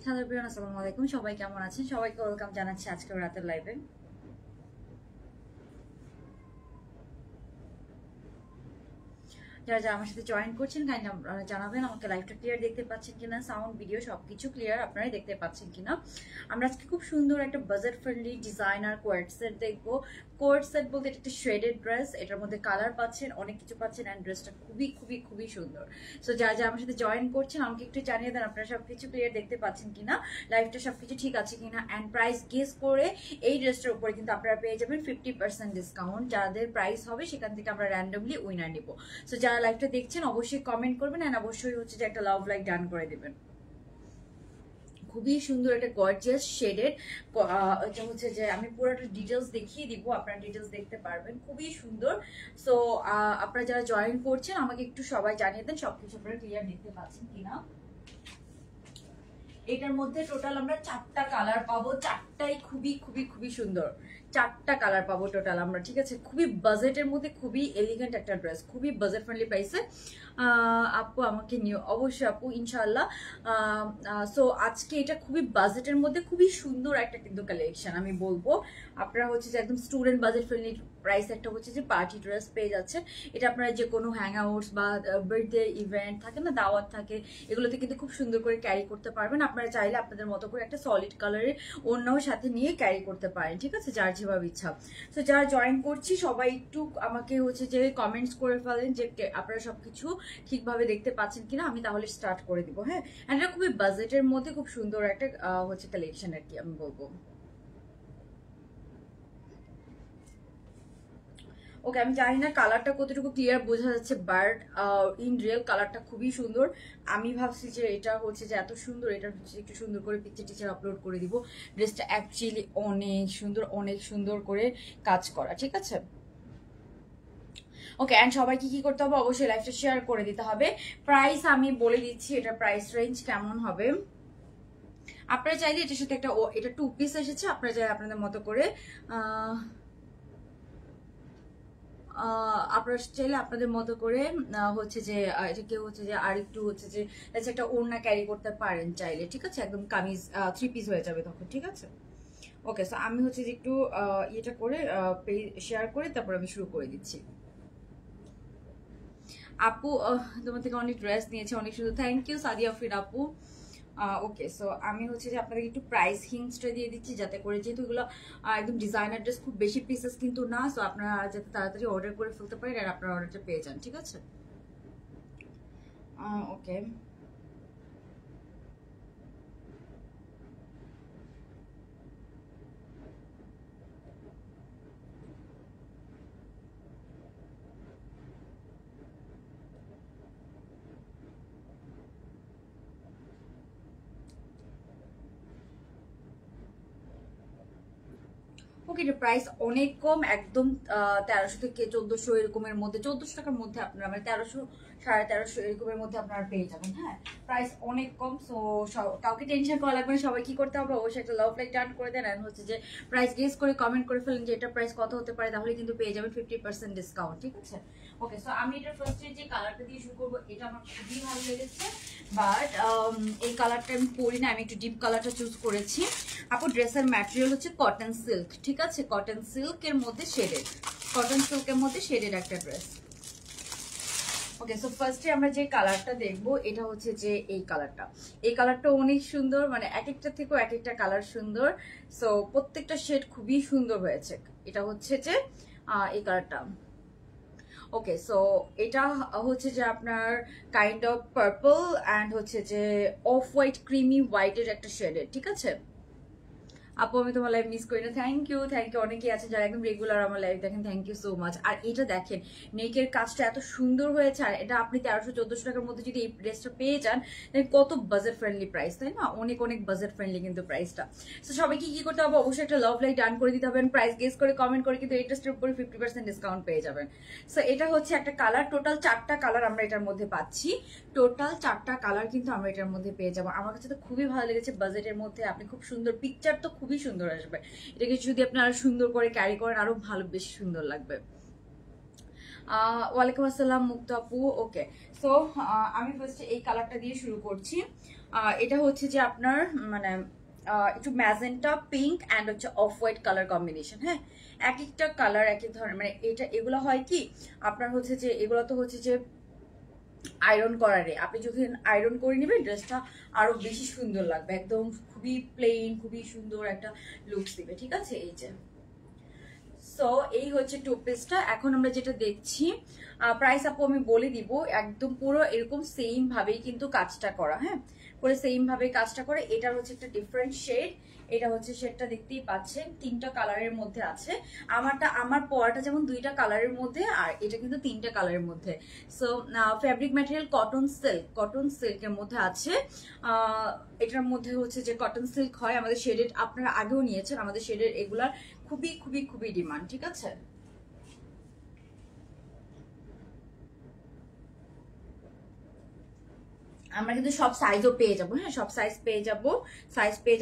Hello everyone, আসসালামু আলাইকুম। সবাই কেমন আছেন? সবাইকে ওয়েলকাম জানাচ্ছি আজকের রাতের লাইভে। যারা যারা আমার সাথে জয়েন করছেন কাইন্ডলি আপনারা জানাবেন আমাকে লাইভটা ক্লিয়ার দেখতে পাচ্ছেন কিনা, সাউন্ড ভিডিও সবকিছু ক্লিয়ার আপনারাই দেখতে পাচ্ছেন কিনা। আমরা আজকে খুব সুন্দর একটা budget friendly designer quart set দেখবো। কোয়ার্ট সেট বলতে এটা একটা শেডেড ড্রেস, এটার মধ্যে কালার পাচ্ছেন, অনেক কিছু পাচ্ছেন, অ্যান্ড ড্রেসটা খুবই খুবই খুবই সুন্দর। সো যারা যারা আমার সাথে জয়েন করছেন আমাকে একটু জানিয়ে দেন আপনারা সবকিছু ক্লিয়ার দেখতে পাচ্ছেন কিনা, লাইভটা সবকিছু ঠিক আছে কিনা। অ্যান্ড প্রাইস গেস করে এই ড্রেসটার উপরে কিন্তু আপনারা পেয়ে যাবেন 50% ডিসকাউন্ট। যাদের প্রাইস হবে সেখান থেকে আমরা র্যান্ডমলি উইনার নিব। সো যারা লাইভটা দেখছেন অবশ্যই কমেন্ট করবেন, অ্যান্ড অবশ্যই হচ্ছে যে একটা লাভ লাইক ডান করে দেবেন। খুবই সুন্দর একটা গর্জিয়াস শেডেড, এটা হচ্ছে যে আমি পুরোটা ডিটেলস দেখিয়ে দিব, আপনারা ডিটেলস দেখতে পারবেন, খুবই সুন্দর। সো আপনারা যারা জয়েন করছেন আমাকে একটু সবাই জানিয়ে দেন সবকিছু আপনারা ক্লিয়ার দেখতে পাচ্ছেন কিনা। এটার মধ্যে টোটাল আমরা 4টা কালার পাবো, 4টাই খুবই খুবই খুবই সুন্দর। 4টা কালার পাবো টোটাল আমরা, ঠিক আছে। খুবই বাজেটের মধ্যে খুবই এলিগেন্ট একটা ড্রেস, খুবই বাজেট ফ্রেন্ডলি প্রাইসে। আপু আমাকে নিও, অবশ্যই আপু, ইনশাল্লাহ। সো আজকে এটা খুবই বাজেটের মধ্যে খুবই সুন্দর একটা কিন্তু কালেকশন আমি বলবো। আপনারা হচ্ছে যে একদম স্টুডেন্ট বাজেট ফ্রেন্ডলি প্রাইস একটা হচ্ছে যে পার্টি ড্রেস পেয়ে যাচ্ছে। এটা আপনারা যে কোনো হ্যাং আউটস বা বার্থডে ইভেন্ট থাকে না, দাওয়াত থাকে, এগুলোতে কিন্তু খুব সুন্দর করে ক্যারি করতে পারবেন। আপনারা চাইলে আপনাদের মতো করে একটা সলিড কালারের ওড়নাও সাথে নিয়ে ক্যারি করতে পারেন, ঠিক আছে, যার যেভাবে ইচ্ছা। তো যারা জয়েন করছি সবাই একটু আমাকে হচ্ছে যে কমেন্টস করে ফেলেন যে আপনারা সবকিছু ঠিকভাবে দেখতে পাচ্ছেন কিনা, আমি তাহলে স্টার্ট করে দিব। হ্যাঁ, এটা খুবই বাজেটের মধ্যে খুব সুন্দর একটা হচ্ছে কালেকশন আর কি আমি বলবো। ওকে, আমি জানি না কালারটা কতটুকু ক্লিয়ার বোঝা যাচ্ছে, বাট ইন রিয়েল কালারটা খুবই সুন্দর। আমি ভাবছি যে এটা হচ্ছে যে এত সুন্দর, এটা হচ্ছে একটু সুন্দর করে পিকচার টিচার আপলোড করে দিব। ড্রেসটা অ্যাকচুয়ালি অনেক সুন্দর করে কাজ করা, ঠিক আছে। ওকে, অ্যান্ড সবাইকে কি করতে হবে, অবশ্যই লাইভটা শেয়ার করে দিতে হবে। প্রাইস আমি বলে দিচ্ছি, এটা প্রাইস রেঞ্জ কেমন হবে। আপনারা চাইলে এটার সাথে একটা, এটা 2 পিস এসেছে, আপনারা চাইলে আপনাদের মতো করে আপনারা চাইলে আপনাদের মতো করে হচ্ছে যে এটা কেউ হচ্ছে যে আর একটু হচ্ছে যে একটা ওড়না ক্যারি করতে পারেন চাইলে, ঠিক আছে। একদম কামিজ 3 পিস হয়ে যাবে তখন, ঠিক আছে। ওকে, সো আমি হচ্ছে যে একটু ইয়েটা করে শেয়ার করে তারপর আমি শুরু করে দিচ্ছি। আপু তোমার থেকে অনেক ড্রেস নিয়েছে, অনেক সুন্দর, থ্যাংক ইউ সাদিয়া ফির আপু। ওকে, সো আমি হচ্ছে যে আপনাদের একটু প্রাইস হিংসটা দিয়ে দিচ্ছি, যাতে করে, যেহেতু এগুলো একদম ডিজাইনার ড্রেস, খুব বেশি পিসেস কিন্তু না, সো আপনারা যাতে তাড়াতাড়ি অর্ডার করে ফেলতে পারেন আর আপনারা অর্ডারটা পেয়ে যান, ঠিক আছে। ওকে, ওকে, এটা প্রাইস অনেক কম, একদম 1300 থেকে 1400 এরকমের মধ্যে, 1400 টাকার মধ্যে আপনারা, মানে 1300 1350 এরকমের মধ্যে আপনারা পেয়ে যাবেন। হ্যাঁ, প্রাইস অনেক কম। সো কাউকে টেনশন করা লাগবে না, সবাই কি করতে হবে, অবশ্যই একটা লাভ লাইক টার্ন করে দেন, হচ্ছে যে প্রাইস গেস করে কমেন্ট করে ফেলেন যে এটা প্রাইস কত হতে পারে, তাহলে কিন্তু পেয়ে যাবেন 50% ডিসকাউন্ট, ঠিক আছে। ওকে, সো আমি এটা ফার্স্টে যে কালারটা দিয়ে শুরু করবো, এটা আমার খুবই ভালো লেগেছে, বাট এই কালারটা আমি পরি না, আমি একটু ডিপ কালারটা চুজ করেছি। আপু ড্রেসের ম্যাটেরিয়াল হচ্ছে কটন সিল্ক, ঠিক আছে, কটন সিল্কের মধ্যে শেডেড, কটন সিল্কের মধ্যে শেডেড একটা ড্রেস। ওকে, সো ফার্স্টে আমরা যে কালারটা দেখবো এটা হচ্ছে যে এই কালারটা, এই কালারটা অনেক সুন্দর, মানে এক একটা থেকেও এক একটা কালার সুন্দর। সো প্রত্যেকটা শেড খুবই সুন্দর হয়েছে। এটা হচ্ছে যে এই কালারটা। ওকে, সো এটা হচ্ছে যে আপনার কাইন্ড অফ পার্পল অ্যান্ড হচ্ছে যে অফ হোয়াইট ক্রিমি হোয়াইটের একটা শেডেড, ঠিক আছে। আপু আমি তোমার লাইভ মিস করি না, থ্যাংক ইউ অনেকেই আছে যারা একদম রেগুলার আমার লাইভ দেখেন, থ্যাংক ইউ সো মাচ। আর এটা দেখেন, নেকের কাজটা এত সুন্দর হয়েছে, আর এটা আপনি 1300-1400 টাকার মধ্যে যদি এই ড্রেসটা পেয়ে যান, কত বাজেট ফ্রেন্ডলি প্রাইস, তাই না, অনেক বাজেট ফ্রেন্ডলি কিন্তু প্রাইসটা। তো সবাইকে কি করতে হবে, অবশ্যই একটা লাভ লাইক ডান করে দিতে হবে, প্রাইস গেস করে কমেন্ট করে কিন্তু এই ড্রেসটার উপরে 50% ডিসকাউন্ট পেয়ে যাবেন। সো এটা হচ্ছে একটা কালার, টোটাল 4টা কালার আমরা এটার মধ্যে পাচ্ছি, টোটাল 4টা কালার কিন্তু আমরা এটার মধ্যে পেয়ে যাবো। আমার কাছে তো খুবই ভালো লেগেছে, বাজেটের মধ্যে আপনি খুব সুন্দর, পিকচার তো খুবই সুন্দর আসবে, এটাকে যদি আপনি আরো সুন্দর করে ক্যারি করেন আরো ভালো, বেশি সুন্দর লাগবে। ওয়ালাইকুম আসসালাম মুক্তা আপু। ওকে, সো আমি ফার্স্টে এই কালারটা দিয়ে শুরু করছি। এটা হচ্ছে যে আপনার মানে একটু ম্যাজেন্টা পিঙ্ক অ্যান্ড হচ্ছে অফ হোয়াইট কালার কম্বিনেশন। হ্যাঁ, এক একটা কালার এক এক ধরনের, মানে এগুলো হয় কি আপনার হচ্ছে যে এগুলো তো হচ্ছে যে আয়রন করারে, আপনি যদি আয়রন করে নেবেন ড্রেসটা আরো বেশি সুন্দর লাগবে, একদম খুবই প্লেন খুবই সুন্দর একটা লুকস দিবে। ঠিক আছে, এই যে সো এই হচ্ছে টু পিসটা। এখন আমরা যেটা দেখছি প্রাইস আপু আমি বলে দিব, একদম পুরো এরকম সেম ভাবেই কিন্তু কাজটা করা। হ্যাঁ, পুরো সেম ভাবে কাজটা করে। এটার হচ্ছে একটা ডিফারেন্ট শেড, এটা হচ্ছে শেডটা দেখতেই পাচ্ছেন, 3টা কালারের মধ্যে আছে। আমার পরাটা যেমন 2টা কালারের মধ্যে, আর এটা কিন্তু 3টা কালারের মধ্যে। সো ফ্যাব্রিক ম্যাটেরিয়াল কটন সিল্কের মধ্যে আছে। এটার মধ্যে হচ্ছে যে কটন সিল্ক হয় আমাদের শেডেড, আপনারা আগেও নিয়েছেন আমাদের শেডের, এগুলার খুবই খুবই খুবই ডিমান্ড। ঠিক আছে, আমরা কিন্তু সব সাইজও পেয়ে যাবো। হ্যাঁ, সব সাইজ পেয়ে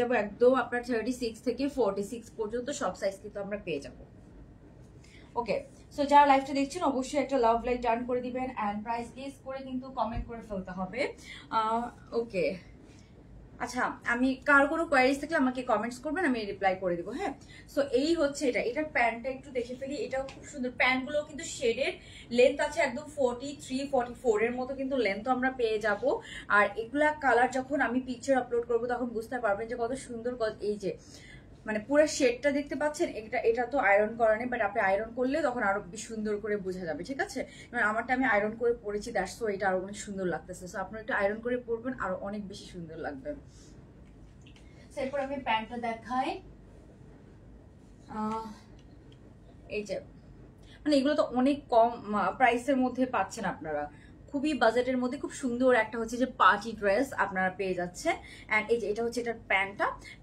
যাবো একদম আপনার 36 থেকে 46 পর্যন্ত সব সাইজ কিন্তু আমরা পেয়ে যাবো। ওকে, সো যারা লাইভটা দেখছেন অবশ্যই একটা লাভ লাইক ডান করে দিবেন অ্যান্ড প্রাইস গেস করে কিন্তু কমেন্ট করে ফেলতে হবে। ওকে, আচ্ছা, আমি কার কোনো কোয়ারিজ থাকলে আমাকে কমেন্টস করবেন, আমি রিপ্লাই করে দিব। হ্যাঁ, সো এই হচ্ছে এটার প্যান্টটা একটু দেখে ফেলি। এটাও খুব সুন্দর, প্যান্টগুলো কিন্তু শেডেড, লেন্থ আছে একদম 43-44 এর মতো কিন্তু লেন্থ আমরা পেয়ে যাব। আর এগুলা কালার যখন আমি পিকচার আপলোড করব তখন বুঝতে পারবেন যে কত সুন্দর। এই যে মানে পুরো শেডটা দেখতে পাচ্ছেন, এটা তো আয়রন করা নেই, বাট আপনি আয়রন করলে তখন আরো বেশি সুন্দর করে বোঝা যাবে। ঠিক আছে, এবার আমারটা আমি আয়রন করে পরেছি, দ্যাটস সো এটা আরো অনেক সুন্দর লাগতেছে। সো আপনারা একটু আয়রন করে পরবেন, আরো অনেক বেশি সুন্দর লাগবে। এরপর আমি প্যান্টটা দেখাই। এই যে মানে এগুলো তো অনেক কম প্রাইসের মধ্যে পাচ্ছেন আপনারা, খুবই বাজেটের মধ্যে খুব সুন্দর একটা হচ্ছে যে পার্টি ড্রেস আপনারা পেয়ে যাচ্ছেন। অ্যান্ড এই যে এটা হচ্ছে এটার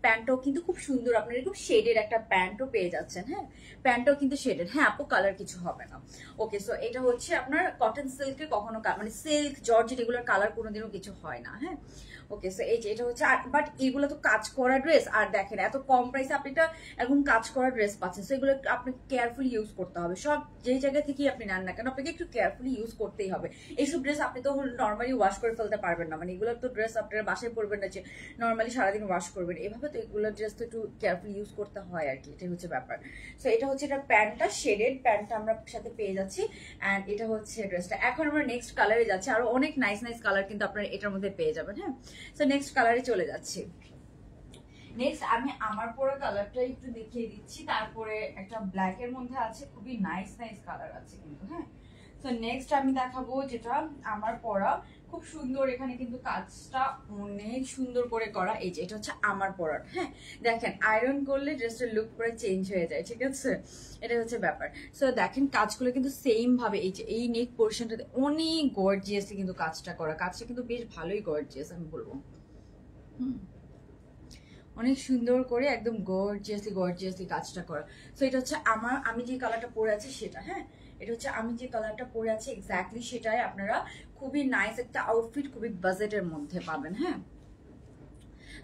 প্যান্টটাও কিন্তু খুব সুন্দর, আপনারা খুব শেডের একটা প্যান্টও পেয়ে যাচ্ছেন। হ্যাঁ, প্যান্টটাও কিন্তু শেডেড। হ্যাঁ আপু, কালার কিছু হবে না। ওকে, সো এটা হচ্ছে আপনার কটন সিল্কের, কখনো মানে সিল্ক জর্জেট এগুলোর কালার কোনোদিনও কিছু হয় না। হ্যাঁ, ওকে, সো এই যে এটা হচ্ছে, বাট এগুলো তো কাজ করা ড্রেস, আর দেখেন এত কম প্রাইসে আপনি এটা এখন কাজ করা ড্রেস পাচ্ছেন। সো এগুলো আপনি কেয়ারফুলি ইউজ করতে হবে, সব যেই জায়গা থেকেই আপনি নেন না কেন আপনাকে একটু কেয়ারফুলি ইউজ করতেই হবে। এইসব ড্রেস আপনি তো নর্মালি ওয়াশ করে ফেলতে পারবেন না, মানে এগুলো তো ড্রেস আপনারা বাসায় পরবেন না যে নর্মালি সারাদিন ওয়াশ করবেন, এভাবে তো এগুলো ড্রেস তো একটু কেয়ারফুলি ইউজ করতে হয় আর কি, এটাই হচ্ছে ব্যাপার। সো এটা হচ্ছে এটা প্যান্টটা, শেডেড প্যান্টটা আমরা সাথে পেয়ে যাচ্ছি। অ্যান্ড এটা হচ্ছে ড্রেসটা। এখন আমরা নেক্সট কালারে যাচ্ছি, আরো অনেক নাইস নাইস কালার কিন্তু আপনারা এটার মধ্যে পেয়ে যাবেন। হ্যাঁ, সো নেক্সট কালারে চলে যাচ্ছি। নেক্সট আমি আমার পরা কালারটা একটু দেখিয়ে দিচ্ছি, তারপরে একটা ব্ল্যাক এর মধ্যে আছে, খুবই নাইস নাইস কালার আছে কিন্তু। হ্যাঁ, তো নেক্সট আমি দেখাবো যেটা আমার পরা, খুব সুন্দর, এখানে কিন্তু কাজটা অনেক সুন্দর করে করা। এই যে এটা হচ্ছে আমার পরাটা। হ্যাঁ, দেখেন আয়রন করলে ড্রেসটার লুক পুরো চেঞ্জ হয়ে যায়। ঠিক আছে, এটা হচ্ছে ব্যাপার। সো দেখেন কাজগুলো কিন্তু সেম ভাবে, এই যে এই নেক পোর্শনটাতে অনেক গর্জিয়াসলি কিন্তু কাজটা করা, কাজটা কিন্তু বেশ ভালোই গর্জিয়াস আমি বলবো। অনেক সুন্দর করে একদম গর্জিয়াসলি কাজটা করা। সো এটা হচ্ছে আমি যে কালারটা পরে আছি সেটা। হ্যাঁ, এটা হচ্ছে আমি যে কালারটা পরে আছি এক্স্যাক্টলি সেটাই আপনারা খুবই নাইস একটা আউটফিট খুবই বাজেটের মধ্যে পাবেন। হ্যাঁ,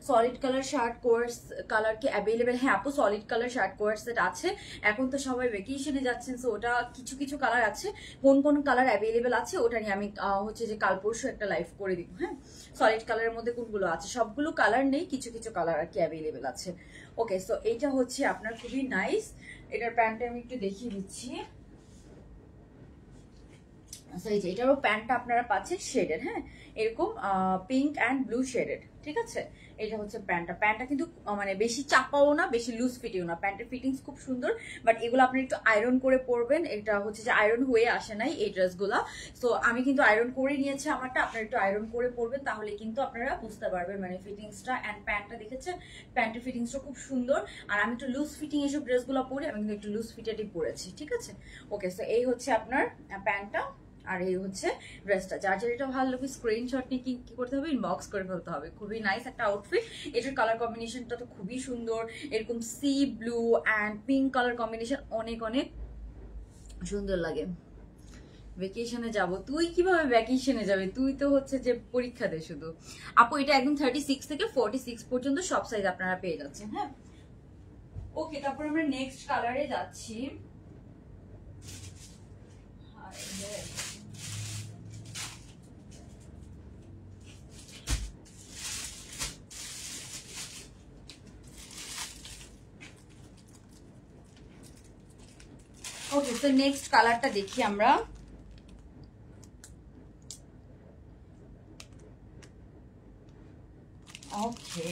solid colour shirt course colour কি অ্যাভেলেবেল? হ্যাঁ আপু, solid colour shirt course set আছে। এখন তো সবাই ভ্যাকেশনে যাচ্ছেন, সো ওটা কিছু কিছু কালার আছে। কোন কোন কালার অ্যাভেলেবেল আছে ওটা নিয়ে আমি হচ্ছে যে কাল পরশু একটা লাইভ করে দিব। হ্যাঁ, সলিড কালারের মধ্যে কোনগুলো আছে, সবগুলো কালার নেই, কিছু কিছু কালার আর কি অ্যাভেলেবেল আছে। ওকে, সো এইটা হচ্ছে আপনার খুবই নাইস। এটার প্যান্টটা আমি একটু দেখিয়ে দিচ্ছি। এই যে এটারও প্যান্টটা আপনারা পাচ্ছেন শেডেড। হ্যাঁ, এরকম পিঙ্ক অ্যান্ড ব্লু শেডেড। ঠিক আছে, এটা হচ্ছে প্যান্টটা কিন্তু মানে বেশি চাপাও না বেশি লুজ ফিটিও না, প্যান্টের ফিটিংস খুব সুন্দর। বাট এগুলো আপনি একটু আয়রন করে পরবেন, এটা হচ্ছে যে আয়রন হয়ে আসে নাই এই ড্রেসগুলা। সো আমি কিন্তু আয়রন করে নিয়েছি আমারটা, আপনারা একটু আয়রন করে পরবেন, তাহলে কিন্তু আপনারা বুঝতে পারবেন মানে ফিটিংসটা। অ্যান্ড প্যান্টটা দেখেছেন, প্যান্টের ফিটিংসটা খুব সুন্দর। আর আমি একটু লুজ ফিটিং এসব ড্রেসগুলো পরি, আমি কিন্তু একটু লুজ ফিটেডই পরেছি। ঠিক আছে, ওকে, সো এই হচ্ছে আপনার প্যান্টটা আর এই হচ্ছে ড্রেসটা। যার যার এটা ভালো লাগে স্ক্রিনশট নিয়ে কি করতে হবে, ইনবক্স করে ফেলতে হবে। খুবই নাইস একটা আউটফিট। এটার কালার কম্বিনেশনটা তো খুবই সুন্দর, এরকম C blue and pink colour combination অনেক অনেক সুন্দর লাগে। ভ্যাকেশনে যাব? তুই কিভাবে ভ্যাকেশনে যাবে, তুই তো হচ্ছে যে পরীক্ষা দে শুধু। আপু এটা একদম 36 থেকে 46 পর্যন্ত সব সাইজ আপনারা পেয়ে যাচ্ছেন। হ্যাঁ, ওকে, তারপর আমরা নেক্সট কালারে যাচ্ছি। ওকে, তো নেক্সট কালারটা দেখি আমরা। ওকে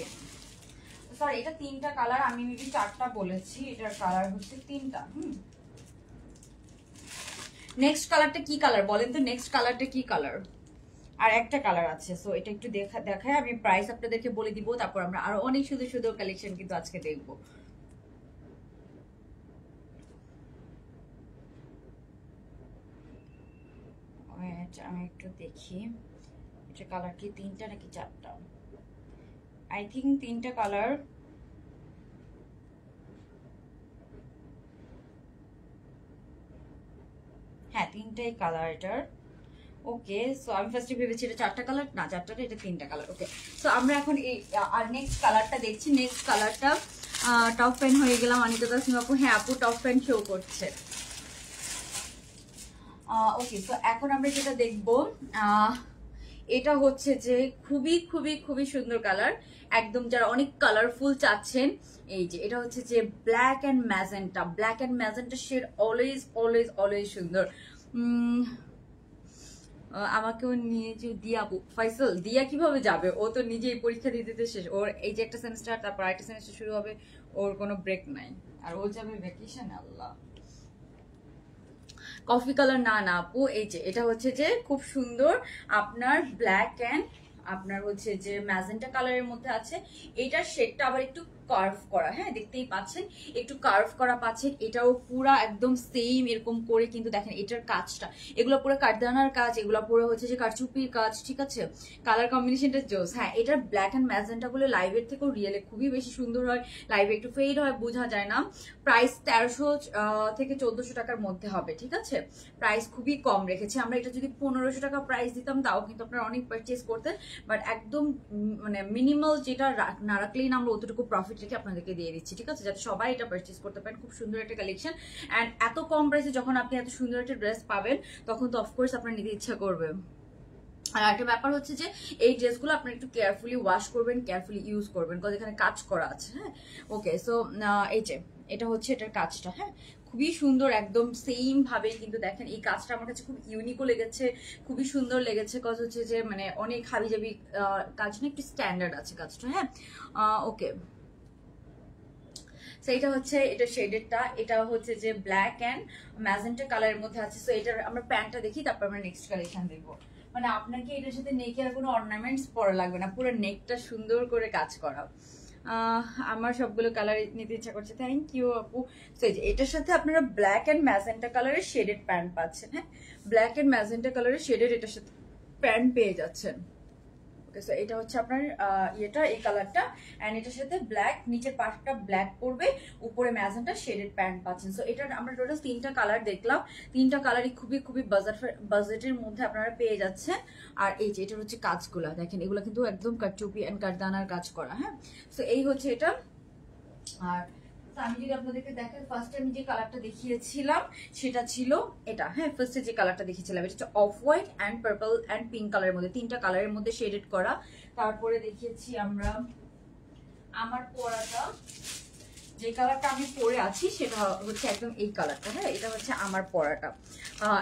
সরি, এটা 3টা কালার, আমি মেবি 4টা বলেছি, এটার কালার হচ্ছে 3টা। নেক্সট কালারটা কি কালার বলেন তো? নেক্সট কালারটা কি কালার? আর একটা কালার আছে, সো এটা একটু দেখায়, আমি প্রাইস আপনাদেরকে বলে দিব, তারপর আমরা আরো অনেক সুন্দর সুন্দর কালেকশন কিন্তু আজকে দেখবো। আমি একটু দেখি এটা কালার কি 3টা নাকি 4টা। আই থিঙ্ক 3টা কালার। হ্যাঁ 3টাই কালার এটার। ওকে, সো আমি ফার্স্টে ভেবেছি এটা 4টা কালার, না 4টা, এটা 3টা কালার। ওকে, সো আমরা এখন এই আর নেক্সট কালারটা দেখছি। নেক্সট কালারটা টপ প্যান্ট হয়ে গেলাম অনিতা তাসনিম আপু। হ্যাঁ আপু টপ প্যান্ট শো করছে। ওকে, সো এখন আমরা যেটা দেখবো এটা হচ্ছে যে খুবই খুবই খুবই সুন্দর কালার, একদম যারা অনেক কালারফুল চাচ্ছেন। এই যে এটা হচ্ছে যে black and magenta, black and magenta shade always always always সুন্দর। আমাকেও নিয়ে যে দিয়া আপু, ফাইসল দিয়া কিভাবে যাবে? ও তো নিজেই পরীক্ষা দিতে শেষ, ওর এই যে একটা সেমিস্টার, তারপর আরেকটা সেমিস্টার শুরু হবে, ওর কোনো ব্রেক নাই, আর ও যাবে ভ্যাকেশন। আল্লাহ, কফি কালার না না আপু, এই যে এটা হচ্ছে যে খুব সুন্দর আপনার ব্ল্যাক অ্যান্ড আপনার হচ্ছে যে ম্যাজেন্টা কালারের মধ্যে আছে। এটার শেডটা আবার একটু কার্ভ করা, হ্যাঁ দেখতেই পাচ্ছেন একটু কার্ভ করা পাচ্ছেন। এটাও পুরা একদম সেম এরকম করে, কিন্তু দেখেন এটার কাজটা, এগুলো পুরো কাঠদানার কাজ, এগুলো পুরো হচ্ছে যে কারচুপির কাজ, ঠিক আছে। কালার কম্বিনেশনটা জোস। হ্যাঁ এটার ব্ল্যাক অ্যান্ড ম্যাজেন্টা গুলো লাইভের থেকেও রিয়েলে খুবই বেশি সুন্দর হয়, লাইভে একটু ফেড হয়, বোঝা যায় না। প্রাইস 1300 থেকে 1400 টাকার মধ্যে হবে, ঠিক আছে। প্রাইস খুবই কম রেখেছি আমরা। এটা যদি 1500 টাকা প্রাইস দিতাম তাও কিন্তু আপনারা অনেক পারচেজ করতেন, বাট একদম মানে মিনিমাল যেটা না রাখলেই না, আমরা অতটুকু প্রফিট রেখে আপনাদেরকে দিয়ে দিচ্ছি, ঠিক আছে, যাতে সবাই এটা পারচেজ করতে পারেন। খুব সুন্দর একটা কালেকশন, অ্যান্ড এত কম প্রাইসে যখন আপনি এত সুন্দর একটা ড্রেস পাবেন তখন তো অফকোর্স আপনার নিতে ইচ্ছা করবে। আর একটা ব্যাপার হচ্ছে যে এই ড্রেসগুলো আপনার একটু কেয়ারফুলি ওয়াশ করবেন, কেয়ারফুলি ইউজ করবেন, কারণ এখানে কাজ করা আছে। হ্যাঁ ওকে, সো এই যে এটা হচ্ছে এটার কাজটা, হ্যাঁ খুবই সুন্দর, একদম সেম ভাবে কিন্তু দেখেন এই কাজটা আমার কাছে খুব ইউনিকও লেগেছে, খুবই সুন্দর লেগেছে। কজ হচ্ছে যে মানে অনেক হাবিজাবি কাজ না, একটু স্ট্যান্ডার্ড আছে কাজটা। হ্যাঁ ওকে, সো এটা হচ্ছে এটা শেডেরটা, এটা হচ্ছে যে ব্ল্যাক অ্যান্ড ম্যাজেন্টা কালারের মধ্যে আছে। সো এটার আমরা প্যান্টটা দেখি, তারপর আমরা নেক্সট কালেকশন দেখবো। মানে আপনাকে এটার সাথে নেকে আর কোনো অর্নামেন্টস পরা লাগবে না, পুরো নেকটা সুন্দর করে কাজ করা। আমার সবগুলো কালার নিতে ইচ্ছা করছে, থ্যাংক ইউ আপু। তো এই যে এটার সাথে আপনারা ব্ল্যাক অ্যান্ড ম্যাজেন্টা কালারের শেডেড প্যান্ট পাচ্ছেন। হ্যাঁ ব্ল্যাক অ্যান্ড ম্যাজেন্টা কালারের শেডেড এটার সাথে প্যান্ট পেয়ে যাচ্ছেন। ওকে, সো এটা হচ্ছে আপনার ইয়েটা, এই কালারটা, এন্ড এটার সাথে ব্ল্যাক, নিচের পার্টটা ব্ল্যাক পড়বে, উপরে ম্যাজেন্টা শেডেড প্যান্ট পাচ্ছেন। সো এটা আমরা টোটাল 3টা কালার দেখলাম, 3টা কালারই খুবই খুবই বাজেটের মধ্যে আপনারা পেয়ে যাচ্ছেন। আর এই যে এটার হচ্ছে কাজগুলা দেখেন, এগুলো কিন্তু একদম কাটচুপি এন্ড কাটদানার কাজ করা। হ্যাঁ সো এই হচ্ছে এটা। আর আমি যদি আপনাদেরকে দেখাই, ফার্স্টে আমি যে কালারটা দেখিয়েছিলাম সেটা ছিল এটা। হ্যাঁ ফার্স্টে যে কালারটা দেখিয়েছিলাম এটা হচ্ছে off white and purple and pink কালারের মধ্যে, 3টা কালারের মধ্যে শেডেড করা। তারপরে দেখিয়েছি আমরা আমার পরাটা, যে কালারটা আমি পরে আছি সেটা হচ্ছে একদম এই কালারটা। হ্যাঁ এটা হচ্ছে আমার পরাটা,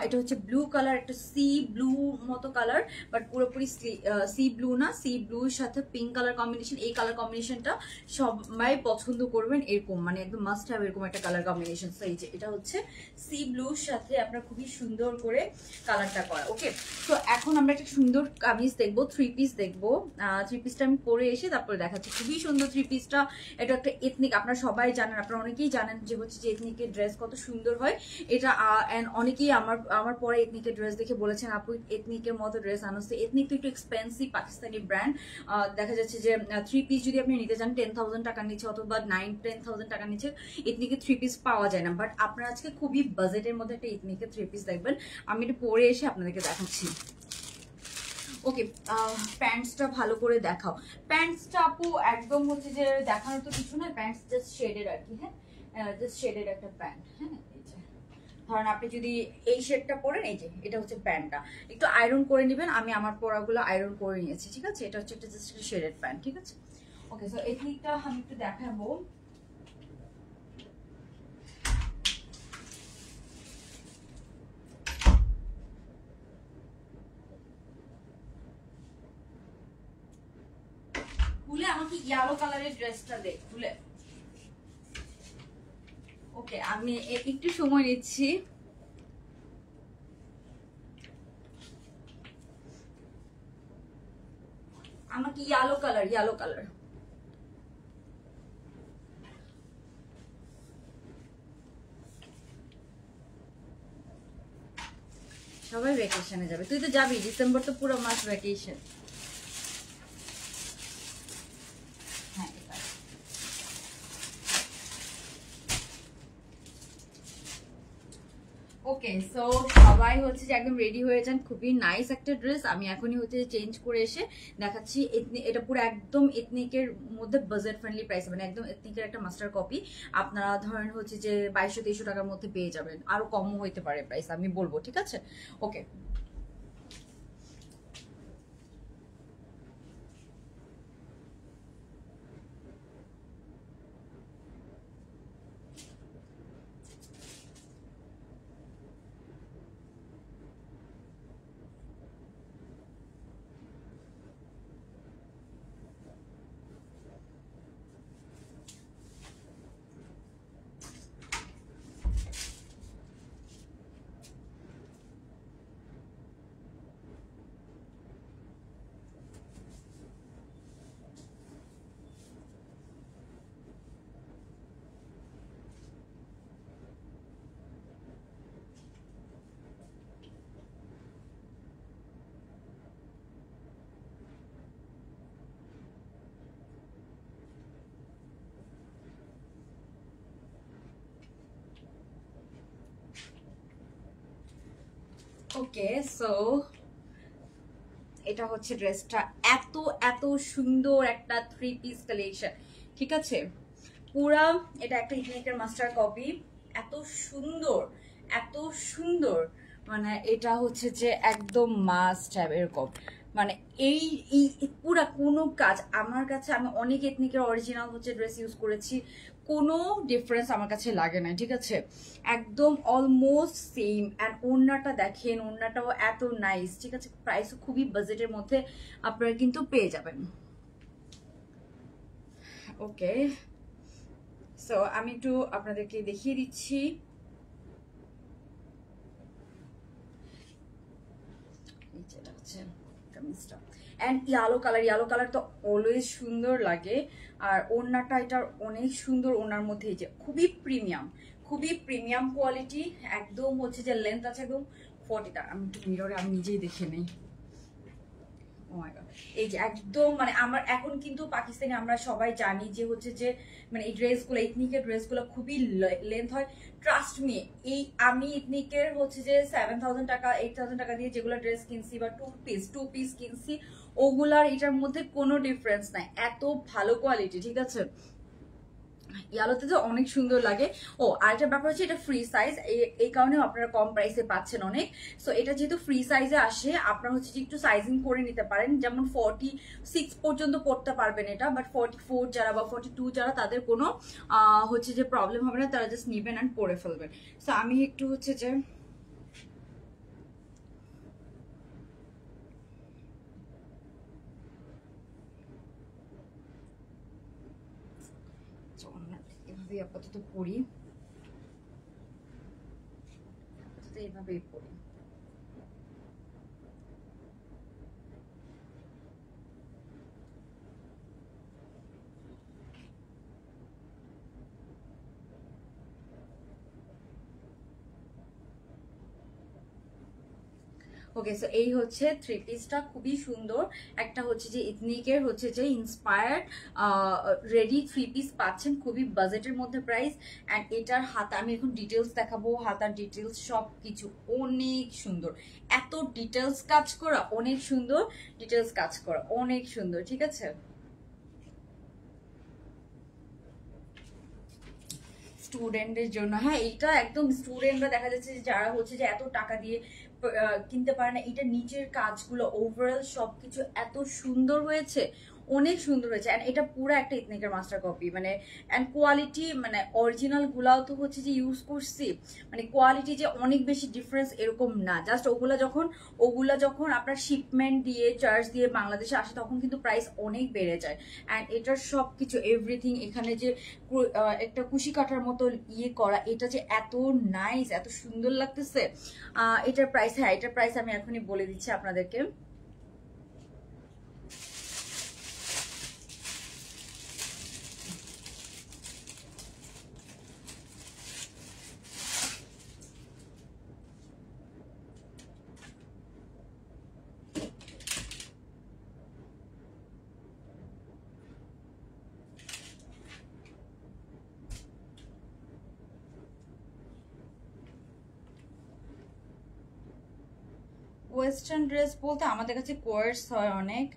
এটা হচ্ছে ব্লু কালার, একটা সি ব্লু মতো কালার, বাট পুরোপুরি সি ব্লু না, সি ব্লুর সাথে পিঙ্ক কালার কম্বিনেশন। এই কালার কম্বিনেশনটা সবাই পছন্দ করবেন, এরকম মানে একদম মাস্ট হ্যাভ এরকম একটা কালার কম্বিনেশন। সো এই যে এটা হচ্ছে সি ব্লুর সাথে আপনার খুবই সুন্দর করে কালারটা করা। ওকে, তো এখন আমরা একটা সুন্দর কামিজ দেখবো, 3 পিস দেখবো। 3 পিসটা আমি পরে এসে তারপরে দেখাচ্ছি। খুবই সুন্দর 3 পিসটা, এটা একটা এথনিক, আপনারা সবাই জানেন, আপনারা অনেকেই জানেন যে হচ্ছে যে এথনিকের ড্রেস কত সুন্দর হয় এটা। এন্ড অনেকেই আমার পরে এথনিকের ড্রেস দেখে বলেছেন আপু এথনিকের মতো ড্রেস আনছে। এথনিক তো একটু এক্সপেন্সিভ পাকিস্তানি ব্র্যান্ড, দেখা যাচ্ছে যে 3 পিস যদি আপনি নিতে চান 10,000 টাকার নিচে অথবা 9-10,000 টাকার নিচে এথনিকের 3 পিস পাওয়া যায় না। বাট আপনারা আজকে খুবই বাজেটের মধ্যে একটা এথনিকের 3 পিস দেখবেন, আমি এটা পরে এসে আপনাদেরকে দেখাচ্ছি। ওকে, প্যান্টসটা ভালো করে দেখাও। প্যান্টসটা আপু একদম হচ্ছে যে দেখানোর তো কিছু না, প্যান্টস জাস্ট শেডের আর কি। হ্যাঁ জাস্ট শেডের একটা প্যান্ট। হ্যাঁ এই যে ধরেন আপনি যদি এই শেডটা পরেন, এই যে এটা হচ্ছে প্যান্টটা, একটু আয়রন করে নেবেন। আমি আমার পরাগুলো আয়রন করে নিয়েছি, ঠিক আছে। এটা হচ্ছে একটা জাস্ট শেডেড প্যান্ট, ঠিক আছে। ওকে, সো এথনিকটা আমি একটু দেখাবো। খুলে আমাকে ইয়েলো কালারের ড্রেসটা দেখ, খুলে। ওকে, আমি একটু সময় নিচ্ছি। আমাকে ইয়েলো কালার, ইয়েলো কালার। সবাই ভ্যাকেশনে যাবে, তুই তো যাবি, ডিসেম্বর তো পুরো মাস ভ্যাকেশন। হ্যাঁ, ওকে, সো সবাই হচ্ছে যে একদম রেডি হয়ে যান। খুবই নাইস একটা ড্রেস। আমি এখনই হচ্ছে চেঞ্জ করে এসে দেখাচ্ছি। এটা পুরো একদম এথনিকের মধ্যে বাজেট ফ্রেন্ডলি প্রাইস, মানে একদম এথনিকের একটা মাস্টার কপি। আপনারা ধরেন হচ্ছে যে 2200-2300 টাকার মধ্যে পেয়ে যাবেন, আরো কমও হইতে পারে প্রাইস, আমি বলবো, ঠিক আছে। ওকে, ওকে, সো এটা হচ্ছে ড্রেসটা। এত এত সুন্দর একটা 3 পিস কালেকশন, ঠিক আছে। পুরা এটা একটা ইথনিকের মাস্টার কপি। এত সুন্দর, এত সুন্দর, মানে এটা হচ্ছে যে একদম মাস্ট হ্যাভ এরকম। মানে এই এই পুরা কোনো কাজ আমার কাছে, আমি অনেক এথনিকের অরিজিনাল হচ্ছে ড্রেস ইউজ করেছি, কোনো ডিফারেন্স আমার কাছে লাগে না, ঠিক আছে। একদম অলমোস্ট সেম। অ্যান্ড ওড়নাটা দেখেন, ওড়নাটাও এত নাইস, ঠিক আছে। প্রাইসও খুবই বাজেটের মধ্যে আপনারা কিন্তু পেয়ে যাবেন। ওকে, সো আমি একটু আপনাদেরকে দেখিয়ে দিচ্ছি। যেটা হচ্ছে কামিজটা, and yellow colour, yellow colour তো অলওয়েজ সুন্দর লাগে। আর ওড়নাটা এটার অনেক সুন্দর, ওড়নার মধ্যে এই যে খুবই প্রিমিয়াম, খুবই প্রিমিয়াম কোয়ালিটি। একদম হচ্ছে যে লেন্থ আছে একদম 40টা। আমি একটু মিররে আমি নিজেই দেখে নেই। এই যে একদম মানে আমার এখন কিন্তু পাকিস্তানি আমরা সবাই জানি যে হচ্ছে যে মানে এই ড্রেসগুলো, ইথনিকের ড্রেসগুলো খুবই লেন্থ হয়। ট্রাস্ট মি, এই আমি ইথনিকের হচ্ছে যে 7000 টাকা 8000 টাকা দিয়ে যেগুলো ড্রেস কিনছি বা টু পিস কিনছি, ওগুলার এটার মধ্যে কোনো ডিফারেন্স নাই। এত ভালো কোয়ালিটি, ঠিক আছে। ইয়ালোতে তো অনেক সুন্দর লাগে। ও আরেকটা ব্যাপার হচ্ছে এটা ফ্রি সাইজ, এই কারণে আপনারা কম প্রাইসে পাচ্ছেন অনেক। সো এটা যেহেতু ফ্রি সাইজে আসে, আপনারা হচ্ছে একটু সাইজিং করে নিতে পারেন। যেমন 46 পর্যন্ত পড়তে পারবেন এটা, বাট 44 যারা বা 42 যারা, তাদের কোনো হচ্ছে যে প্রবলেম হবে না, তারা জাস্ট নিবেন অ্যান্ড পরে ফেলবেন। সো আমি একটু হচ্ছে যে এভাবে আপাতত পড়ি, আপাতত এইভাবেই পড়ি। ওকে, সো এই হচ্ছে 3 পিসটা, খুবই সুন্দর। একটা হচ্ছে যে ইথনিকের হচ্ছে যে ইন্সপায়ার্ড রেডি 3 পিস পাচ্ছেন খুবই বাজেটের মধ্যে প্রাইস। অ্যান্ড এটার হাতা আমি এখন ডিটেলস দেখাবো, হাতার ডিটেলস সব কিছু অনেক সুন্দর। এত ডিটেলস কাজ করা, অনেক সুন্দর ডিটেলস কাজ করা, অনেক সুন্দর, ঠিক আছে। স্টুডেন্টদের জন্য। হ্যাঁ, এটা একদম স্টুডেন্টরা দেখা যাচ্ছে যে যারা হচ্ছে যে এত টাকা দিয়ে কিনতে পারে না, এটা নিচের কাজগুলো ওভারঅল সবকিছু এত সুন্দর হয়েছে, অনেক সুন্দর হয়েছে। অ্যান্ড এটা পুরো একটা ইথনিকের মাস্টার কপি, মানে অ্যান্ড কোয়ালিটি মানে অরিজিনাল গুলাও তো হচ্ছে যে ইউজ করছি, মানে কোয়ালিটি যে অনেক বেশি ডিফারেন্স এরকম না। জাস্ট ওগুলা যখন আপনার শিপমেন্ট দিয়ে চার্জ দিয়ে বাংলাদেশে আসে তখন কিন্তু প্রাইস অনেক বেড়ে যায়। অ্যান্ড এটার সব কিছু এভরিথিং, এখানে যে একটা কুশি কাটার মতো ইয়ে করা, এটা যে এত নাইস, এত সুন্দর লাগতেছে। এটার প্রাইস, হ্যাঁ এটার প্রাইস আমি এখনই বলে দিচ্ছি আপনাদেরকে। ওয়েস্টার্ন ড্রেস বলতে আমাদের কাছে কোয়ার্স হয় অনেক।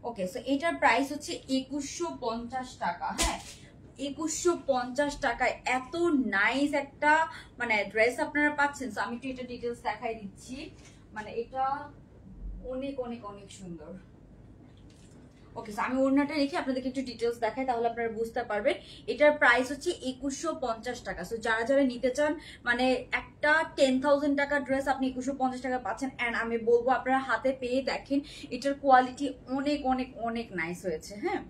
ওকে, সো এটার প্রাইস হচ্ছে 2150 টাকা। হ্যাঁ, 2150 টাকায় এত নাইস একটা মানে ড্রেস আপনারা পাচ্ছেন। সো আমি একটু এটা ডিটেলস দেখাই দিচ্ছি, মানে এটা অনেক অনেক অনেক সুন্দর। ওকে, আমি ওড়নাটা রেখে আপনাদেরকে একটু ডিটেলস দেখাই, তাহলে আপনারা বুঝতে পারবেন। এটার প্রাইস হচ্ছে 2150 টাকা। সো যারা যারা নিতে চান, মানে একটা 10,000 টাকার ড্রেস আপনি 2150 টাকা পাচ্ছেন। অ্যান্ড আমি বলবো আপনারা হাতে পেয়ে দেখেন, এটার কোয়ালিটি অনেক অনেক অনেক নাইস হয়েছে। হ্যাঁ,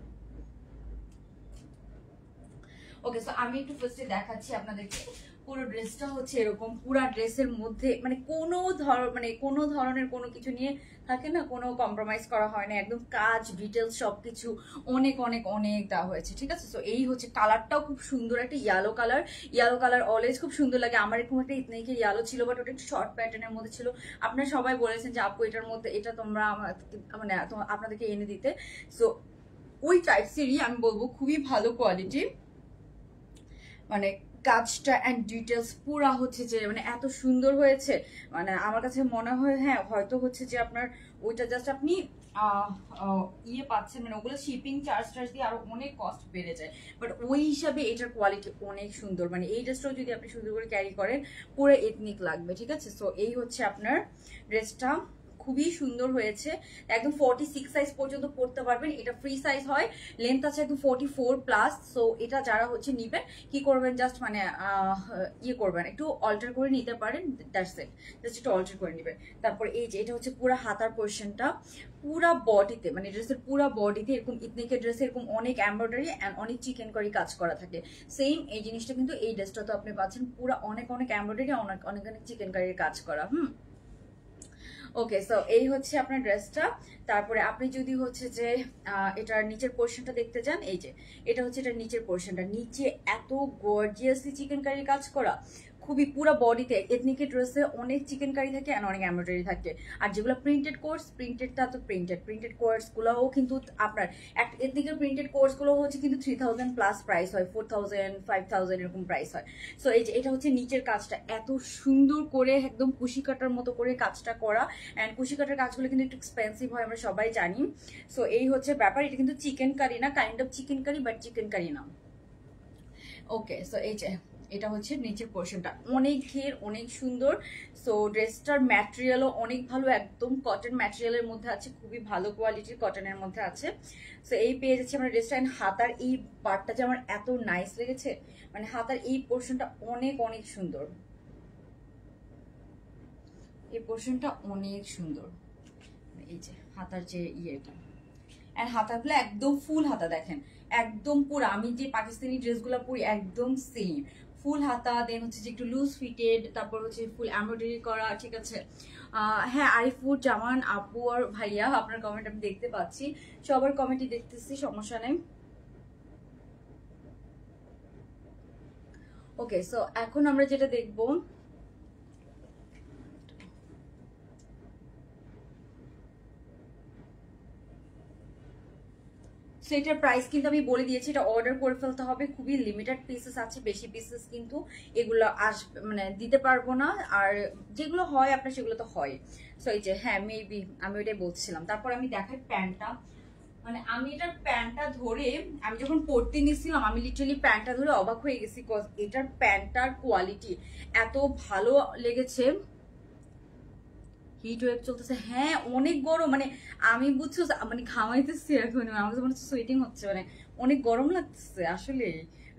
ওকে, সো আমি একটু ফার্স্টে দেখাচ্ছি আপনাদেরকে। পুরো ড্রেসটা হচ্ছে এরকম, পুরো ড্রেসের মধ্যে মানে কোনো ধরনের কোনো কিছু নিয়ে থাকে না, কোনো কম্প্রোমাইজ করা হয় না, একদম কাজ ডিটেলস সবকিছু অনেক অনেক অনেক দেওয়া হয়েছে। ঠিক আছে, সো এই হচ্ছে কালারটাও খুব সুন্দর, একটা yellow colour. Yellow colour always খুব সুন্দর লাগে। আমার এরকম একটা ইথনিকের ইয়েলো ছিল, বাট ওটা একটু শর্ট প্যাটার্নের মধ্যে ছিল। আপনারা সবাই বলেছেন যে আপু এটার মধ্যে এটা তোমরা মানে আপনাদেরকে এনে দিতে। সো ওই টাইপসেরই আমি বলবো, খুবই ভালো কোয়ালিটি, মানে কাজটা অ্যান্ড ডিটেলস পুরা হচ্ছে যে মানে এত সুন্দর হয়েছে। মানে আমার কাছে মনে হয় হ্যাঁ হয়তো হচ্ছে যে আপনার ওইটা জাস্ট আপনি ইয়ে পাচ্ছেন, মানে ওগুলো শিপিং চার্জ দিয়ে আরো অনেক কস্ট বেড়ে যায়, বাট ওই হিসাবে এটার কোয়ালিটি অনেক সুন্দর। মানে এই ড্রেসটাও যদি আপনি সুন্দর করে ক্যারি করেন পুরো এথনিক লাগবে। ঠিক আছে, সো এই হচ্ছে আপনার ড্রেসটা, খুবই সুন্দর হয়েছে। একদম 46 সাইজ পর্যন্ত পড়তে পারবেন, এটা ফ্রি সাইজ হয়। লেন্থ আছে একদম 44+। সো এটা যারা হচ্ছে নিবেন কি করবেন, জাস্ট মানে ইয়ে করবেন, একটু অল্টার করে নিতে পারেন, দ্যাটস ইট, জাস্ট একটু অল্টার করে নেবেন। তারপর এই যে এটা হচ্ছে পুরো হাতার পোর্শনটা, পুরা বডিতে মানে ড্রেসের পুরা বডিতে এরকম ইথনিকের ড্রেসে এরকম অনেক এমব্রয়ডারি অ্যান্ড অনেক চিকেন কারি কাজ করা থাকে। সেম এই জিনিসটা কিন্তু এই ড্রেসটা তো আপনি পাচ্ছেন পুরা অনেক অনেক এমব্রয়ডারি, অনেক অনেক অনেক চিকেন কারির কাজ করা। ওকে, সো এই হচ্ছে আপনার ড্রেসটা। তারপরে আপনি যদি হচ্ছে যে এটার নিচের পোর্শনটা দেখতে চান, এই যে এটা হচ্ছে এটার নিচের পোর্শনটা, নিচে এত গর্জিয়াসলি চিকেন কারি কাজ করা, খুবই পুরো বডিতে। এথনিকের ড্রেসে অনেক চিকেন কারি থাকে আর অনেক এমব্রয়ডারি থাকে। আর যেগুলো প্রিন্টেড কোর্স, প্রিন্টেডটা তো প্রিন্টেড কোর্সগুলোও কিন্তু আপনার এথনিকের প্রিন্টেড কোর্সগুলো হচ্ছে কিন্তু 3000+ প্রাইস হয়, 4000 5000 এরকম প্রাইস হয়। সো এই যে এটা হচ্ছে নিচের কাজটা, এত সুন্দর করে একদম কুশি কাটার মতো করে কাজটা করা। অ্যান্ড কুশি কাটার কাজগুলো কিন্তু একটু এক্সপেন্সিভ হয়, আমরা সবাই জানি। সো এই হচ্ছে ব্যাপার, এটা কিন্তু চিকেন কারি না, kind of chicken curry but chicken curry না। ওকে, সো এই যে এটা হচ্ছে নিচের পোর্শনটা, অনেক ঘের, অনেক সুন্দর। সো ড্রেসটার ম্যাটেরিয়ালও অনেক ভালো, একদম কটন ম্যাটেরিয়ালের মধ্যে আছে, খুবই ভালো কোয়ালিটির কটনের মধ্যে আছে। সো এই পেয়ে যাচ্ছে আমরা ড্রেসটা। হাতার এই পার্টটা যে আমার এত নাইস লেগেছে, মানে হাতার এই পোর্শনটা অনেক অনেক সুন্দর, এই পোর্শনটা অনেক সুন্দর। এই যে হাতার যে ইয়েটা, এন্ড হাতাগুলো একদম ফুল হাতা, দেখেন একদম পুরো আমি যে পাকিস্তানি ড্রেসগুলো পরি একদম সেম ফুল হাতা। দেন হচ্ছে যে একটু লুজ ফিটেড, তারপর হচ্ছে ফুল এমব্রয়ডারি করা। ঠিক আছে, হ্যাঁ আরিফুর জামান আপু আর ভাইয়া আপনার কমেন্ট আমি দেখতে পাচ্ছি, সবার কমেন্টই দেখতেছি, সমস্যা নেই। ওকে, সো এখন আমরা যেটা দেখবো, সো এটার প্রাইস কিন্তু আমি বলে দিয়েছি, এটা অর্ডার করে ফেলতে হবে, খুবই লিমিটেড পিসেস আছে, বেশি পিসেস কিন্তু এগুলো আসবে মানে দিতে পারবো না, আর যেগুলো হয় আপনার সেগুলো তো হয়। সো এই যে হ্যাঁ মেবি আমি ওইটাই বলছিলাম। তারপর আমি দেখাই প্যান্টটা, মানে আমি এটার প্যান্টটা ধরে আমি যখন পরতে নিয়েছিলাম আমি লিটারালি প্যান্টটা ধরে অবাক হয়ে গেছি, কজ এটার প্যান্টটার কোয়ালিটি এত ভালো লেগেছে। হিট ওয়েভ চলতেছে, হ্যাঁ অনেক গরম, মানে আমি বুঝছো মানে ঘামাইতেছি এখন, আমার কাছে মনে হচ্ছে সোয়েটিং হচ্ছে, মানে অনেক গরম লাগতেছে আসলে,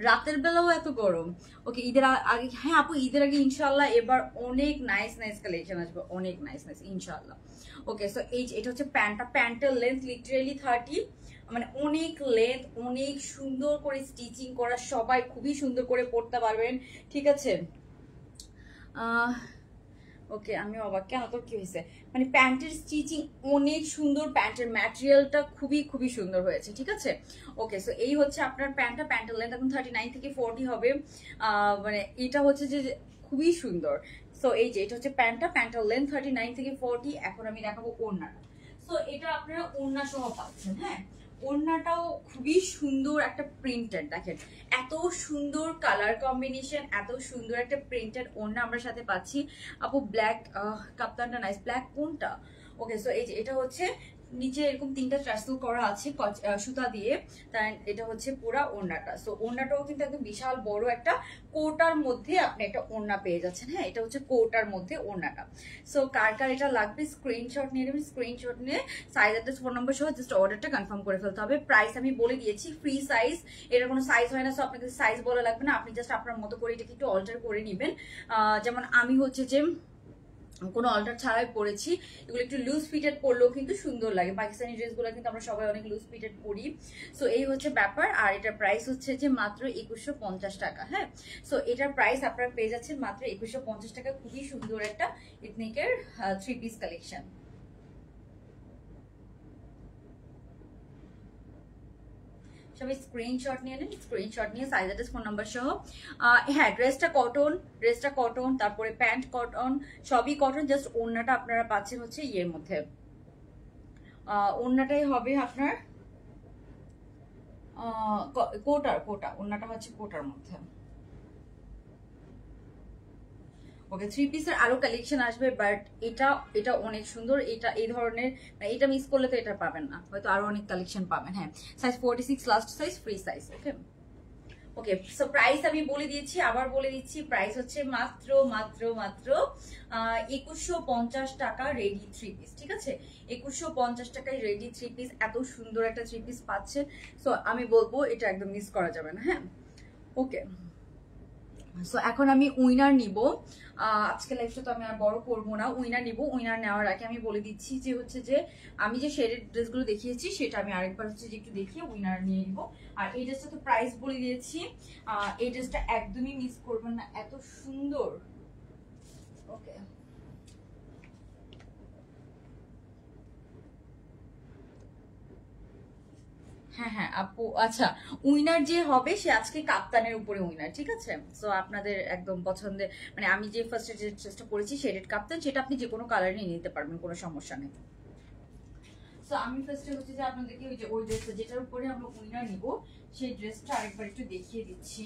রাতের বেলাও এত গরম। ওকে ঈদের আগে, হ্যাঁ আপু ঈদের আগে ইনশাল্লাহ এবার অনেক নাইস নাইস কালেকশন আসবে, অনেক নাইস নাইস ইনশাল্লাহ। ওকে সো এই এটা হচ্ছে প্যান্টটা, প্যান্টের লেন্থ লিটারেলি 30, মানে অনেক লেন্থ, অনেক সুন্দর করে স্টিচিং করা, সবাই খুবই সুন্দর করে পরতে পারবেন, ঠিক আছে। ওকে আমি অবাক, কেন তোর কি হয়েছে, মানে প্যান্টের স্টিচিং অনেক সুন্দর, প্যান্টের ম্যাটেরিয়ালটা খুবই খুবই সুন্দর হয়েছে, ঠিক আছে। ওকে সো এই হচ্ছে আপনার প্যান্টটা, প্যান্টের লেন্থ এখন 39 থেকে 40 হবে, মানে এটা হচ্ছে যে খুবই সুন্দর। সো এই যে এটা হচ্ছে প্যান্টটা, প্যান্টের লেন্থ 39 থেকে 40। এখন আমি দেখাবো ওড়নাটা। সো এটা আপনারা ওড়না সহ পাচ্ছেন, হ্যাঁ ওড়নাটাও খুবই সুন্দর একটা প্রিন্টেড, দেখেন এত সুন্দর কালার কম্বিনেশন, এত সুন্দর একটা প্রিন্টেড ওড়না আমরা সাথে পাচ্ছি। আপু ব্ল্যাক কাপ্তানটা নাইস, ব্ল্যাক কোনটা? ওকে সো এই যে এটা হচ্ছে নিচে এরকম 3টা ট্রাসেল করা আছে সুতা দিয়ে, তাই এটা হচ্ছে পুরা ওড়নাটা। সো ওড়নাটাও কিন্তু একদম বিশাল বড় একটা কোটার মধ্যে আপনি একটা ওড়না পেয়ে যাচ্ছেন, হ্যাঁ এটা হচ্ছে কোটার মধ্যে ওড়নাটা। সো কার কার এটা লাগবে স্ক্রিনশট নিয়ে নেবেন, স্ক্রিনশট নিয়ে সাইজ অ্যাড্রেস ফোন নম্বর সহ জাস্ট অর্ডারটা কনফার্ম করে ফেলতে হবে। প্রাইস আমি বলে দিয়েছি, ফ্রি সাইজ, এটা কোনো সাইজ হয় না, সো আপনাকে সাইজ বলা লাগবে না, আপনি জাস্ট আপনার মতো করে এটাকে একটু অল্টার করে নেবেন। যেমন আমি হচ্ছে যে কোনো অল্টার ছাড়াই পরেছি, এগুলো একটু লুজ ফিটেড পরলেও কিন্তু সুন্দর লাগে, পাকিস্তানি ড্রেসগুলো কিন্তু আমরা সবাই অনেক লুজ ফিটেড পরি। সো এই হচ্ছে ব্যাপার, আর এটার প্রাইস হচ্ছে যে মাত্র 2150 টাকা, হ্যাঁ সো এটার প্রাইস আপনারা পেয়ে যাচ্ছেন মাত্র 2150 টাকা, খুবই সুন্দর একটা ইথনিকের 3 পিস কালেকশন। সবাই স্ক্রিনশট নিয়ে নেন, স্ক্রিনশট নিয়ে সাইজ অ্যাড্রেস ফোন নাম্বার সহ। হ্যাঁ ড্রেসটা কটন, তারপরে প্যান্ট কটন, সবই কটন, জাস্ট ওড়নাটা আপনারা পাচ্ছেন হচ্ছে ইয়ের মধ্যে, ওড়নাটাই হবে আপনার কোটা ওড়নাটা হচ্ছে কোটার মধ্যে। ওকে 3 পিসের আরো কালেকশন আসবে, বাট এটা এটা অনেক সুন্দর, এটা এই ধরনের মানে এটা মিস করলে তো এটা পাবেন না, হয়তো আরো অনেক কালেকশন পাবেন। হ্যাঁ size 46 last size, free size. Okay okay so price আমি বলে দিয়েছি, আবার বলে দিচ্ছি, প্রাইস হচ্ছে মাত্র মাত্র মাত্র 2150 টাকা রেডি 3 পিস, ঠিক আছে 2150 টাকায় রেডি 3 পিস, এত সুন্দর একটা 3 পিস পাচ্ছেন। সো আমি বলবো এটা একদম মিস করা যাবে না, হ্যাঁ ওকে। সো এখন আমি উইনার নিব, আজকে লাইফটা তো আমি আর বড় করবো না, উইনার নিব। উইনার নেওয়ার আগে আমি বলে দিচ্ছি যে হচ্ছে যে আমি যে শেডের ড্রেসগুলো দেখিয়েছি সেটা আমি আরেকবার হচ্ছে যে একটু দেখিয়ে উইনার নিয়ে নিব। আর এই ড্রেসটা তো প্রাইস বলে দিয়েছি, এই ড্রেসটা একদমই মিস করবেন না, এত সুন্দর। ওকে হ্যাঁ হ্যাঁ আপু, আচ্ছা উইনার যে হবে সে আজকে কাপ্তানের উপরে উইনার, ঠিক আছে। সো আপনাদের একদম পছন্দের, মানে আমি যে ফার্স্টে যে ড্রেসটা পরেছি শেডেড কাপ্তান, সেটা আপনি যে কোনো কালারে নিয়ে নিতে পারবেন, কোনো সমস্যা নেই। সো আমি ফার্স্টে হচ্ছে যে আপনাদেরকে ওই ড্রেসটা যেটার উপরে আমরা উইনার নিব সেই ড্রেসটা আরেকবার একটু দেখিয়ে দিচ্ছি।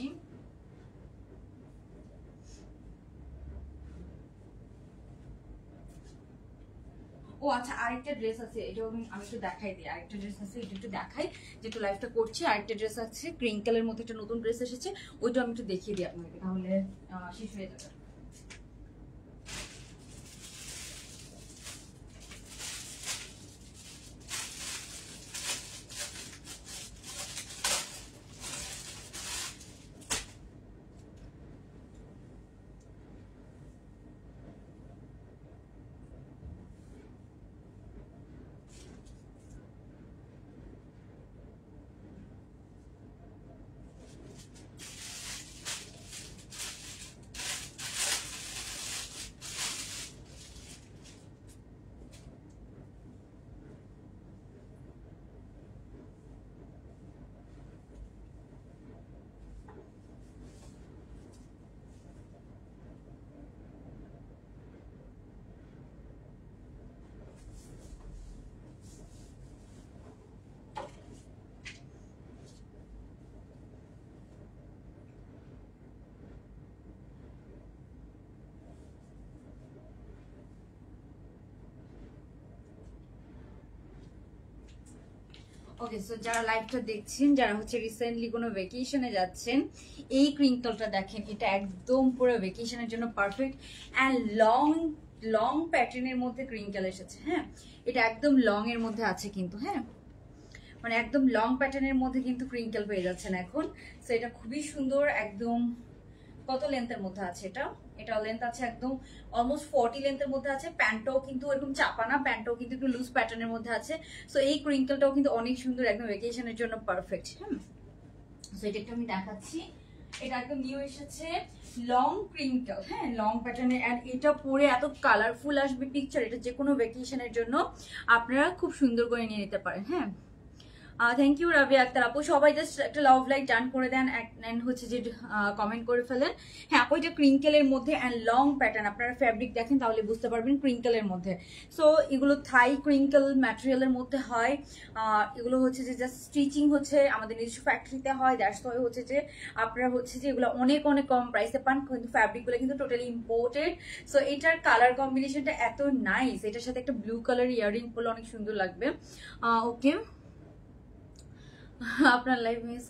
ও আচ্ছা আরেকটা ড্রেস আছে, এটা আমি একটু দেখাই দিই, আরেকটা ড্রেস আছে এটা একটু দেখাই, যেহেতু লাইফটা করছি। আরেকটা ড্রেস আছে ক্রিঙ্কেলের মধ্যে, একটা নতুন ড্রেস এসেছে, ওইটা আমি একটু দেখিয়ে দিই আপনাকে, তাহলে শেষ হয়ে যাবে। ওকে, সো যারা লাইভটা দেখছেন, যারা হচ্ছে রিসেন্টলি কোনো ভেকেশনে যাচ্ছেন, এই ক্রিঙ্কলটা দেখেন, এটা একদম পুরো ভেকেশনের জন্য পারফেক্ট অ্যান্ড লং লং প্যাটার্নের মধ্যে ক্রিঙ্কল এসেছে। হ্যাঁ, এটা একদম লং এর মধ্যে আছে কিন্তু, হ্যাঁ মানে একদম লং প্যাটার্নের মধ্যে কিন্তু ক্রিঙ্কল পেয়ে যাচ্ছেন এখন। সো এটা খুবই সুন্দর, একদম কত লেন্থের মধ্যে আছে এটা? এটা লেন্থ আছে একদম অলমোস্ট 40 লেন্থের মধ্যে আছে। প্যান্টটাও কিন্তু এরকম চাপা না, প্যান্টটাও কিন্তু একটু লুজ প্যাটার্নের মধ্যে আছে। সো এই ক্রিঙ্কলটাও কিন্তু অনেক সুন্দর, একদম ভেকেশনের জন্য পারফেক্ট। হ্যাঁ, সো এটা একটু আমি দেখাচ্ছি। এটা একদম নিউ এসেছে, লং ক্রিঙ্কল, হ্যাঁ লং প্যাটার্নের। এন্ড এটা পরে এত কালারফুল আসবে পিকচার, এটা যে কোনো ভেকেশনের জন্য আপনারা খুব সুন্দর করে নিয়ে নিতে পারেন। হ্যাঁ, থ্যাংক ইউ রাবি আক্তার আপু, সবাই জাস্ট একটা লাভ লাইক ডান করে দেন এন্ড হচ্ছে যে কমেন্ট করে ফেলেন। হ্যাঁ আপু, এটা ক্রিঙ্কেলের মধ্যে অ্যান্ড লং প্যাটার্ন, আপনারা ফ্যাব্রিক দেখেন তাহলে বুঝতে পারবেন ক্রিঙ্কেলের মধ্যে। সো এগুলো থাই ক্রিঙ্কেল ম্যাটেরিয়ালের মধ্যে হয়। এগুলো হচ্ছে যে জাস্ট স্টিচিং হচ্ছে আমাদের নিজস্ব ফ্যাক্টরিতে হয়। দ্যাটস ওয়াই হচ্ছে যে আপনারা হচ্ছে যে এগুলো অনেক অনেক কম প্রাইসে পান, কিন্তু ফ্যাব্রিকগুলো কিন্তু টোটালি ইম্পোর্টেড। সো এটার কালার কম্বিনেশনটা এত নাইস, এটার সাথে একটা ব্লু কালার ইয়ারিং পরলে অনেক সুন্দর লাগবে। ওকে, আপনার লাইফ মিস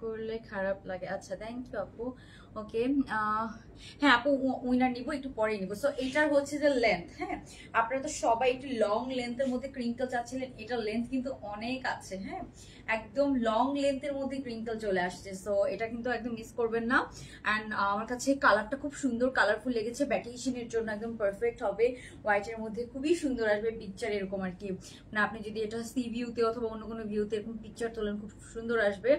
করলে খারাপ লাগে। আচ্ছা, থ্যাংক ইউ আপু। ওকে, হ্যাঁ আপু উইনার নিব একটু পরে নিব। সো এটার হচ্ছে যে লেন্থ, হ্যাঁ আপনারা তো সবাই একটু লং লেন্থের মধ্যে ক্রিঙ্কল চাচ্ছিলেন, এটার লেন্থ কিন্তু অনেক আছে। হ্যাঁ, একদম লং লেন্থের মধ্যে ক্রিঙ্কল চলে আসছে। সো এটা কিন্তু একদম মিস করবেন না। অ্যান্ড আমার কাছে কালারটা খুব সুন্দর, কালারফুল লেগেছে, ভ্যাকেশনের জন্য একদম পারফেক্ট হবে। হোয়াইটের মধ্যে খুবই সুন্দর আসবে পিকচার, এরকম আর কি। মানে আপনি যদি এটা সি ভিউতে অথবা অন্য কোনো ভিউতে এরকম পিকচার তোলেন খুব সুন্দর আসবে।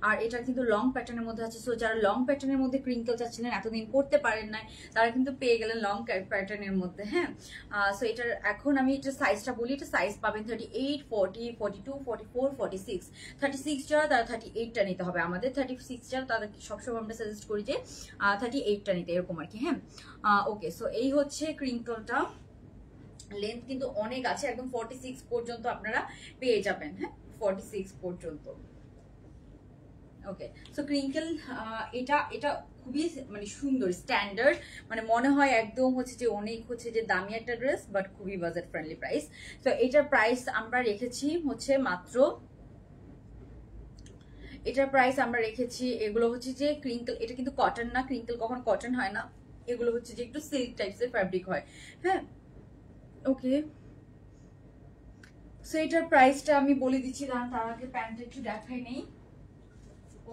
আর এটা কিন্তু লং প্যাটার্নের মধ্যে আছে। সো যারা লং প্যাটার্নের মধ্যে ক্রিঙ্কল চাচ্ছিলেন, এতদিন পড়তে পারেন নাই, তারা কিন্তু পেয়ে গেলেন লং প্যাটার্নের মধ্যে। হ্যাঁ, সো এটার এখন আমি এটা সাইজটা বলি, এটা সাইজ পাবেন 38, 40, 42, 44, 46। 36 যারা তারা 38টা নিতে হবে, আমাদের 36 যারা তাদেরকে সবসময় আমরা সাজেস্ট করি যে 38টা নিতে, এরকম আর কি। হ্যাঁ, ওকে, সো এই হচ্ছে ক্রিঙ্কলটা। লেন্থ কিন্তু অনেক আছে, একদম 46 পর্যন্ত আপনারা পেয়ে যাবেন। হ্যাঁ, 46 পর্যন্ত। ওকে, সো ক্রিঙ্কেল এটা এটা খুবই মানে সুন্দর, স্ট্যান্ডার্ড, মানে মনে হয় একদম হচ্ছে যে অনেক হচ্ছে যে দামি একটা ড্রেস, বাট খুবই বাজেট ফ্রেন্ডলি প্রাইস। তো এটার প্রাইস আমরা রেখেছি হচ্ছে মাত্র, এটার প্রাইস আমরা রেখেছি, এগুলো হচ্ছে যে ক্রিঙ্কেল, এটা কিন্তু কটন না, ক্রিঙ্কেল কখন কটন হয় না, এগুলো হচ্ছে যে একটু সিল্ক টাইপসের ফ্যাব্রিক হয়। হ্যাঁ, ওকে, সো এটার প্রাইসটা আমি বলে দিচ্ছি, তার আগে প্যান্টটা একটু দেখাই নেই।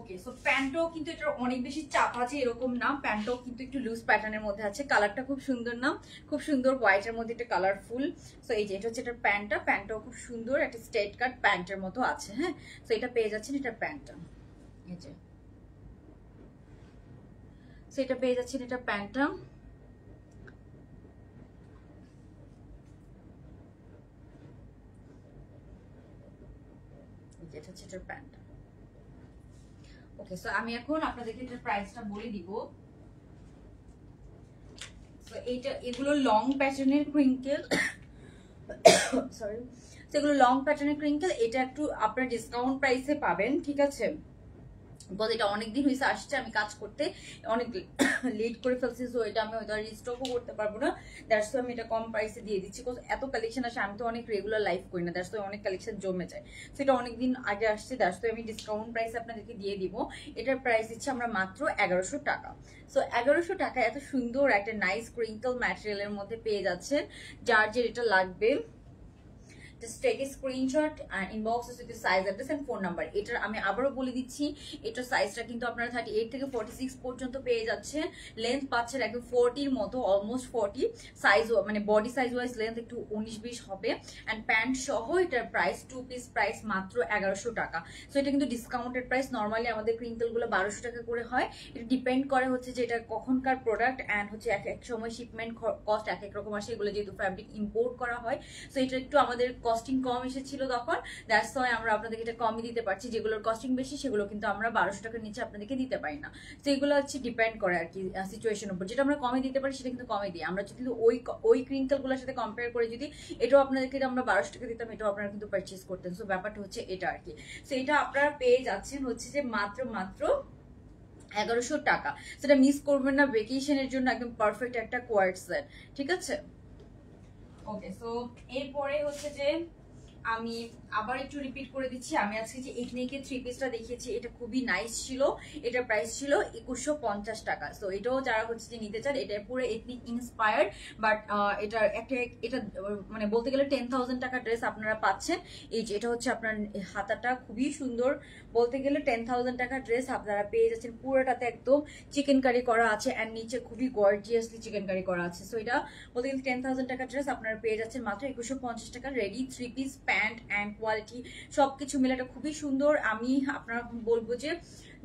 ওকে, সো প্যান্টও কিন্তু এটা অনেক বেশি চাপ আছে এরকম না, প্যান্টও কিন্তু একটু লুজ প্যাটার্নের মধ্যে আছে। কালারটা খুব সুন্দর না, খুব সুন্দর হোয়াইটের মধ্যে একটা কালারফুল। সো এই যে এটা হচ্ছে এটার প্যান্টটা, প্যান্টটাও খুব সুন্দর, একটা স্ট্রেট কাট প্যান্টের মতো আছে। হ্যাঁ, সো এটা পেয়ে যাচ্ছেন, এটার প্যান্টটা এই যে, সো এটা পেয়ে যাচ্ছেন এটা প্যান্টটা। এটা হচ্ছে এটার প্যান্ট। ওকে, সো আমি এখন আপনাদেরকে এটার প্রাইসটা বলে দিব। সো এইটা, এগুলো লং প্যাটার্নের ক্রিঙ্কেল, সরি, সেগুলো লং প্যাটার্নের ক্রিঙ্কেল। এটা একটু আপনার ডিসকাউন্ট প্রাইসে পাবেন, ঠিক আছে? বিকজ এটা অনেকদিন হয়েছে আসছে, আমি কাজ করতে অনেক লেট করে ফেলছি। সো এটা আমি হয়তো রিস্টকও করতে পারবো না, দ্যাটস আমি এটা কম প্রাইসে দিয়ে দিচ্ছি। বিকজ এত কালেকশন আসে, আমি তো অনেক রেগুলার লাইভ করি না, দ্যাটস অনেক কালেকশন জমে যায়। সো এটা অনেকদিন আগে আসছে, দ্যাটস আমি ডিসকাউন্ট প্রাইসে আপনাদেরকে দিয়ে দিব। এটার প্রাইস দিচ্ছি আমরা মাত্র 1100 টাকা। সো 1100 টাকা এত সুন্দর একটা নাইস ক্রিঙ্কল ম্যাটেরিয়ালের মধ্যে পেয়ে যাচ্ছেন। যার যে এটা লাগবে, just take a screenshot and inbox us with your size, address and phone number. এটার আমি আবারও বলে দিচ্ছি, এটার সাইজটা কিন্তু আপনারা 38 থেকে 46 পর্যন্ত পেয়ে যাচ্ছেন। লেন্থ পাচ্ছেন একদম 40 মতো, অলমোস্ট 40। সাইজ মানে বডি সাইজ ওয়াইজ লেন্থ একটু 19-20 হবে। অ্যান্ড প্যান্ট সহ এটার প্রাইস 2 পিস প্রাইস মাত্র 1100 টাকা। সো এটা কিন্তু ডিসকাউন্টেড প্রাইস। নর্মালি আমাদের ক্রিঙ্কেলগুলো 1200 টাকা করে হয়। এটা ডিপেন্ড করে হচ্ছে যে এটা কখনকার প্রোডাক্ট অ্যান্ড হচ্ছে এক এক সময় শিপমেন্ট কস্ট এক এক রকম আসে, এগুলো যেহেতু ফ্যাব্রিক ইম্পোর্ট করা হয়। সো এটা একটু আমাদের কস্টিং কম এসেছিল তখন, দ্যাটস ওয়াই আমরা আপনাদেরকে এটা কমই দিতে পারছি। যেগুলোর কস্টিং বেশি সেগুলো কিন্তু আমরা 1200 টাকার নিচে আপনাদেরকে দিতে পারি না। তো এগুলো হচ্ছে ডিপেন্ড করে আর কি সিচুয়েশন উপর, যেটা আমরা কমে দিতে পারি সেটা কিন্তু কমে দিই আমরা। যদি ওই ক্রিঙ্কেলগুলোর সাথে কম্পেয়ার করে যদি এটাও আপনাদেরকে আমরা 1200 টাকা দিতাম, এটাও আপনারা কিন্তু পারচেস করতেন। সো ব্যাপারটা হচ্ছে এটা আর কি। সো এটা আপনারা পেয়ে যাচ্ছেন হচ্ছে যে মাত্র 1100 টাকা। সেটা মিস করবেন না, ভেকেশনের জন্য একদম পারফেক্ট একটা কোয়ার্ট সেট, ঠিক আছে? ওকে, সো এরপরে হচ্ছে যে আমি আবার একটু রিপিট করে দিচ্ছি, আমি আজকে যে এথনিকের থ্রি পিসটা দেখিয়েছি এটা খুবই নাইস ছিল। এটার প্রাইস ছিল 2150 টাকা। সো এটাও যারা হচ্ছে যে নিতে চান, এটা পুরো এথনিক ইন্সপায়ার্ড, বাট এটা মানে বলতে গেলে 10,000 টাকা ড্রেস আপনারা পাচ্ছেন। এই যে এটা হচ্ছে আপনার হাতাটা খুবই সুন্দর, বলতে গেলে 10,000 টাকা ড্রেস আপনারা পেয়ে যাচ্ছেন। পুরোটাতে একদম চিকেন কারি করা আছে অ্যান্ড নিচে খুবই গর্জিয়াসলি চিকেন কারি করা আছে। সো এটা বলতে গেলে 10,000 টাকা ড্রেস আপনারা পেয়ে যাচ্ছেন মাত্র 2150 টাকা। Ready three piece, pant and quality সবকিছু মিলে এটা খুবই সুন্দর। আমি আপনারা বলবো যে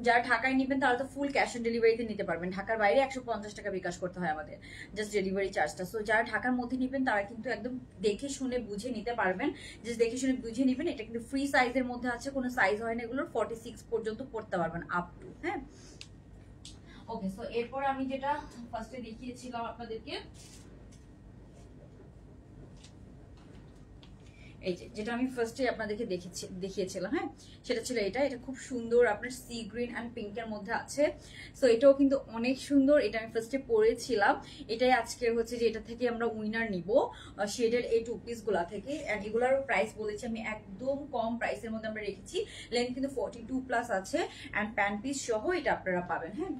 যারা ঢাকায় নেবেন তারা তো ফুল ক্যাশ অন ডেলিভারিতে নিতে পারবেন। ঢাকার বাইরে 150 টাকা বিকাশ করতে হয় আমাদের, জাস্ট ডেলিভারি চার্জটা। সো যারা ঢাকার মধ্যে নেবেন তারা কিন্তু একদম দেখে শুনে বুঝে নিতে পারবেন, জাস্ট দেখে শুনে বুঝে নেবেন। এটা কিন্তু ফ্রি সাইজের মধ্যে আছে, কোনো সাইজ হয় না এগুলোর, 46 পর্যন্ত পড়তে পারবেন আপ টু। হ্যাঁ, ওকে। সো এরপর আমি যেটা ফার্স্টে দেখিয়েছিলাম আপনাদেরকে, এই যেটা আমি ফার্স্টে আপনাদেরকে দেখিয়েছিলাম, হ্যাঁ, সেটা ছিল এটা। এটা খুব সুন্দর, আপনার সি গ্রিন অ্যান্ড পিঙ্কের মধ্যে আছে। সো এটাও কিন্তু অনেক সুন্দর, এটা আমি ফার্স্টে পরেছিলাম। এটাই আজকে হচ্ছে যে এটা থেকে আমরা উইনার নিব শেডের এই টু পিস গুলা থেকে। অ্যান্ড এগুলার প্রাইস বলেছি আমি একদম কম প্রাইসের মধ্যে আমরা রেখেছি। লেন্থ কিন্তু 42+ আছে অ্যান্ড প্যান্ট পিস সহ এটা আপনারা পাবেন। হ্যাঁ,